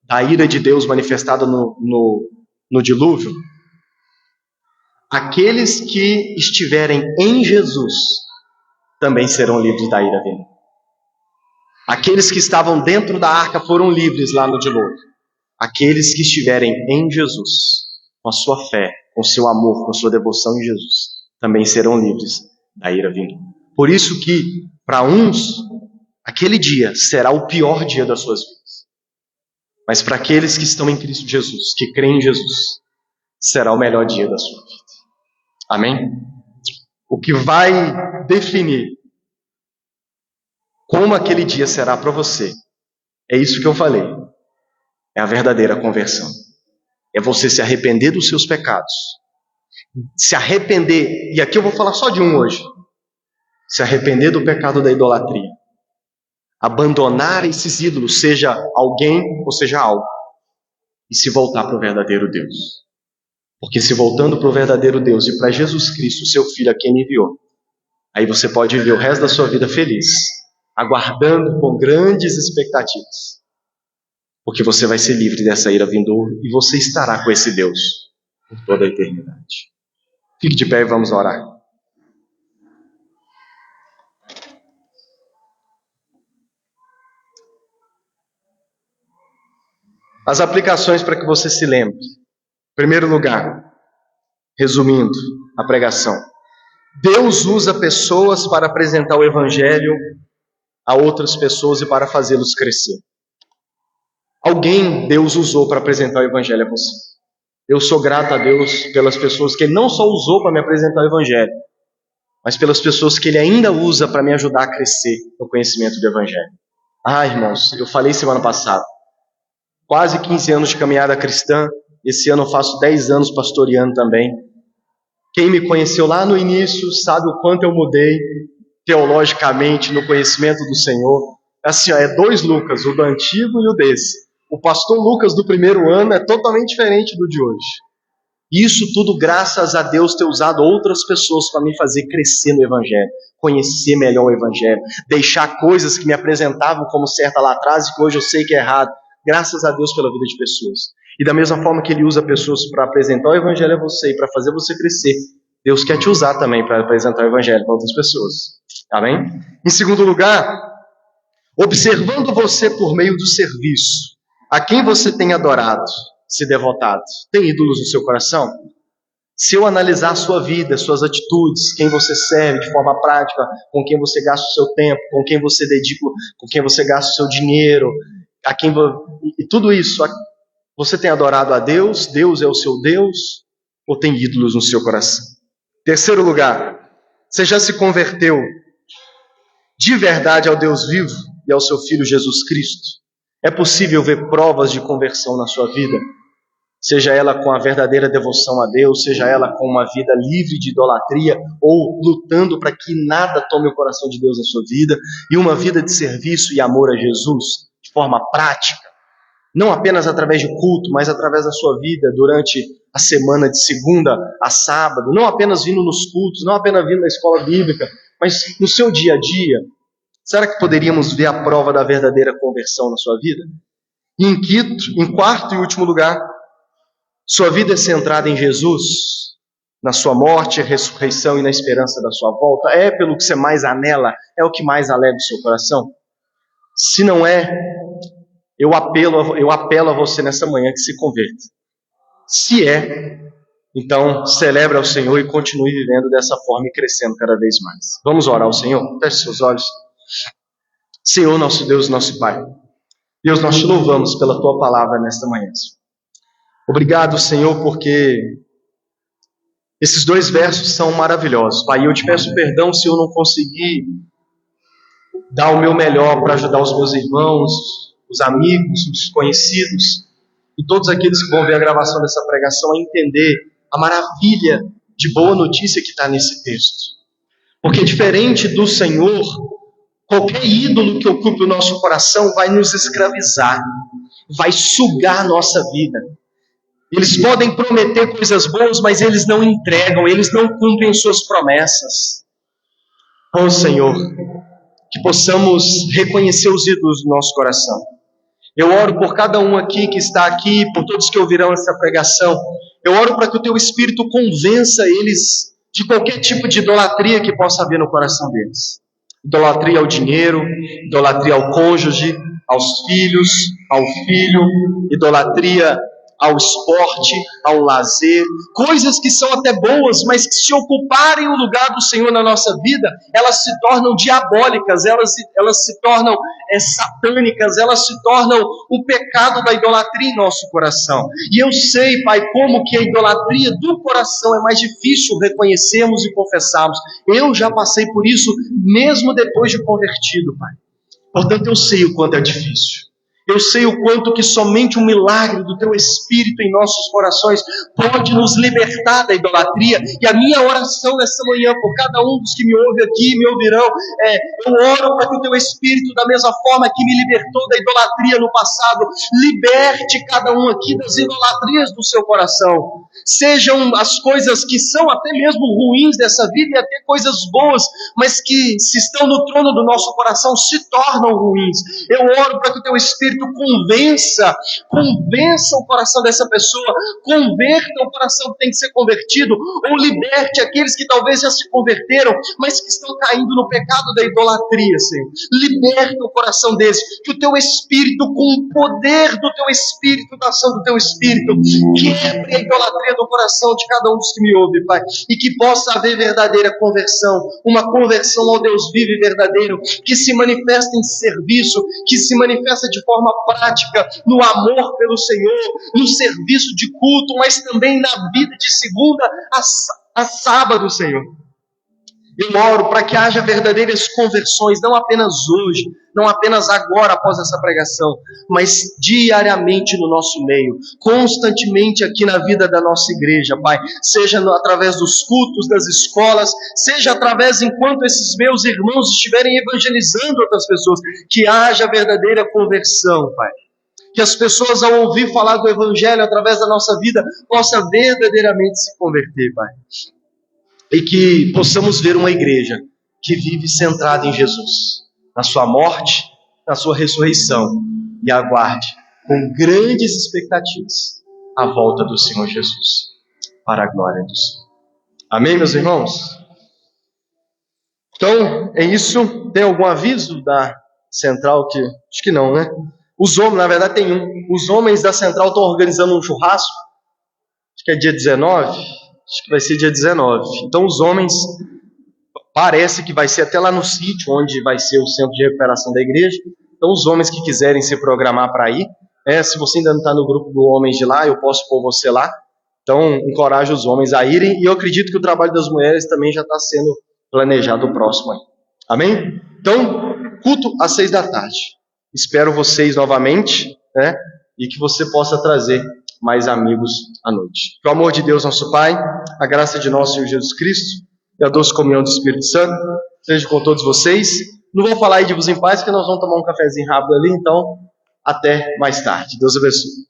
da ira de Deus manifestada no dilúvio, aqueles que estiverem em Jesus também serão livres da ira vindoura. Aqueles que estavam dentro da arca foram livres lá no dilúvio. Aqueles que estiverem em Jesus, com a sua fé, com o seu amor, com a sua devoção em Jesus, também serão livres da ira vindoura. Por isso que, para uns, aquele dia será o pior dia das suas vidas. Mas para aqueles que estão em Cristo Jesus, que creem em Jesus, será o melhor dia da sua vida. Amém? O que vai definir como aquele dia será para você, é isso que eu falei. É a verdadeira conversão. É você se arrepender dos seus pecados. Se arrepender, e aqui eu vou falar só de um hoje. Se arrepender do pecado da idolatria. Abandonar esses ídolos, seja alguém ou seja algo. E se voltar para o verdadeiro Deus. Porque se voltando para o verdadeiro Deus e para Jesus Cristo, seu Filho, a quem Ele enviou, aí você pode viver o resto da sua vida feliz, aguardando com grandes expectativas, porque você vai ser livre dessa ira vindoura e você estará com esse Deus por toda a eternidade. Fique de pé e vamos orar. As aplicações para que você se lembre. Em primeiro lugar, resumindo a pregação, Deus usa pessoas para apresentar o Evangelho a outras pessoas e para fazê-los crescer. Alguém Deus usou para apresentar o Evangelho a você. Eu sou grato a Deus pelas pessoas que Ele não só usou para me apresentar o Evangelho, mas pelas pessoas que Ele ainda usa para me ajudar a crescer no conhecimento do Evangelho. Irmãos, eu falei semana passada, quase 15 anos de caminhada cristã, esse ano eu faço 10 anos pastoreando também. Quem me conheceu lá no início sabe o quanto eu mudei teologicamente no conhecimento do Senhor. Assim, é 2 Lucas, o do antigo e o desse. O pastor Lucas do primeiro ano é totalmente diferente do de hoje. Isso tudo graças a Deus ter usado outras pessoas para me fazer crescer no Evangelho, conhecer melhor o Evangelho, deixar coisas que me apresentavam como certa lá atrás e que hoje eu sei que é errado. Graças a Deus pela vida de pessoas. E da mesma forma que Ele usa pessoas para apresentar o Evangelho a você e para fazer você crescer, Deus quer te usar também para apresentar o Evangelho para outras pessoas. Amém? Em segundo lugar, observando você por meio do serviço, a quem você tem adorado, se devotado, tem ídolos no seu coração? Se eu analisar a sua vida, suas atitudes, quem você serve de forma prática, com quem você gasta o seu tempo, com quem você dedica, com quem você gasta o seu dinheiro, e tudo isso, você tem adorado a Deus? Deus é o seu Deus? Ou tem ídolos no seu coração? Terceiro lugar, você já se converteu de verdade ao Deus vivo e ao seu Filho Jesus Cristo? É possível ver provas de conversão na sua vida? Seja ela com a verdadeira devoção a Deus, seja ela com uma vida livre de idolatria ou lutando para que nada tome o coração de Deus na sua vida, e uma vida de serviço e amor a Jesus de forma prática, não apenas através de culto, mas através da sua vida durante a semana de segunda a sábado, não apenas vindo nos cultos, não apenas vindo na escola bíblica, mas no seu dia a dia. Será que poderíamos ver a prova da verdadeira conversão na sua vida? E em quarto e último lugar, sua vida é centrada em Jesus, na sua morte, ressurreição e na esperança da sua volta? É pelo que você mais anela? É o que mais alegra o seu coração? Se não é, eu apelo a você nessa manhã que se converta. Se é, então celebre ao Senhor e continue vivendo dessa forma e crescendo cada vez mais. Vamos orar ao Senhor? Feche seus olhos. Senhor, nosso Deus, nosso Pai, Deus, nós te louvamos pela tua palavra nesta manhã. Obrigado, Senhor, porque esses 2 versos são maravilhosos. Pai, eu te peço perdão se eu não consegui dar o meu melhor para ajudar os meus irmãos, os amigos, os conhecidos e todos aqueles que vão ver a gravação dessa pregação a entender a maravilha de boa notícia que está nesse texto. Porque diferente do Senhor, qualquer ídolo que ocupe o nosso coração vai nos escravizar, vai sugar a nossa vida. Eles podem prometer coisas boas, mas eles não entregam, eles não cumprem suas promessas. Oh Senhor, que possamos reconhecer os ídolos do nosso coração. Eu oro por cada um aqui que está aqui, por todos que ouvirão essa pregação. Eu oro para que o teu Espírito convença eles de qualquer tipo de idolatria que possa haver no coração deles. Idolatria ao dinheiro, idolatria ao cônjuge, aos filhos, ao filho, idolatria ao esporte, ao lazer, coisas que são até boas, mas que se ocuparem o lugar do Senhor na nossa vida, elas se tornam diabólicas, elas se tornam satânicas, elas se tornam o pecado da idolatria em nosso coração. E eu sei, Pai, como que a idolatria do coração é mais difícil reconhecermos e confessarmos. Eu já passei por isso, mesmo depois de convertido, Pai. Portanto, eu sei o quanto é difícil. Eu sei o quanto que somente um milagre do Teu Espírito em nossos corações pode nos libertar da idolatria. E a minha oração nessa manhã, por cada um dos que me ouve aqui, me ouvirão, eu oro para que o Teu Espírito, da mesma forma que me libertou da idolatria no passado, liberte cada um aqui das idolatrias do seu coração. Sejam as coisas que são até mesmo ruins dessa vida e até coisas boas, mas que se estão no trono do nosso coração se tornam ruins. Eu oro para que o Teu Espírito convença o coração dessa pessoa, converta o coração que tem que ser convertido, ou liberte aqueles que talvez já se converteram, mas que estão caindo no pecado da idolatria, Senhor. Liberta o coração deles, que o Teu Espírito, com o poder do Teu Espírito, da ação do Teu Espírito, quebre a idolatria do coração de cada um dos que me ouve, Pai, e que possa haver verdadeira conversão, uma conversão ao Deus vivo e verdadeiro, que se manifesta em serviço, que se manifesta de forma prática, no amor pelo Senhor, no serviço de culto, mas também na vida de segunda a sábado, Senhor. Eu oro para que haja verdadeiras conversões, não apenas hoje, não apenas agora após essa pregação, mas diariamente no nosso meio, constantemente aqui na vida da nossa igreja, Pai. Seja através dos cultos, das escolas, seja através enquanto esses meus irmãos estiverem evangelizando outras pessoas, que haja verdadeira conversão, Pai. Que as pessoas, ao ouvir falar do Evangelho através da nossa vida, possam verdadeiramente se converter, Pai. E que possamos ver uma igreja que vive centrada em Jesus, na sua morte, na sua ressurreição, e aguarde com grandes expectativas a volta do Senhor Jesus, para a glória do Senhor. Amém, meus irmãos? Então, é isso. Tem algum aviso da central que... Acho que não, né? Os homens, na verdade tem um. Os homens da central estão organizando um churrasco. Acho que é dia 19. Acho que vai ser dia 19. Então os homens, parece que vai ser até lá no sítio, onde vai ser o centro de recuperação da igreja. Então os homens que quiserem se programar para ir, se você ainda não está no grupo do homens de lá, eu posso pôr você lá. Então encorajo os homens a irem. E eu acredito que o trabalho das mulheres também já está sendo planejado o próximo aí. Amém? Então, culto às 6h. Espero vocês novamente, e que você possa trazer mais amigos à noite. Que o amor de Deus, nosso Pai, a graça de nosso Senhor Jesus Cristo e a doce comunhão do Espírito Santo seja com todos vocês. Não vou falar aí de vos em paz, porque nós vamos tomar um cafezinho rápido ali, então até mais tarde. Deus abençoe.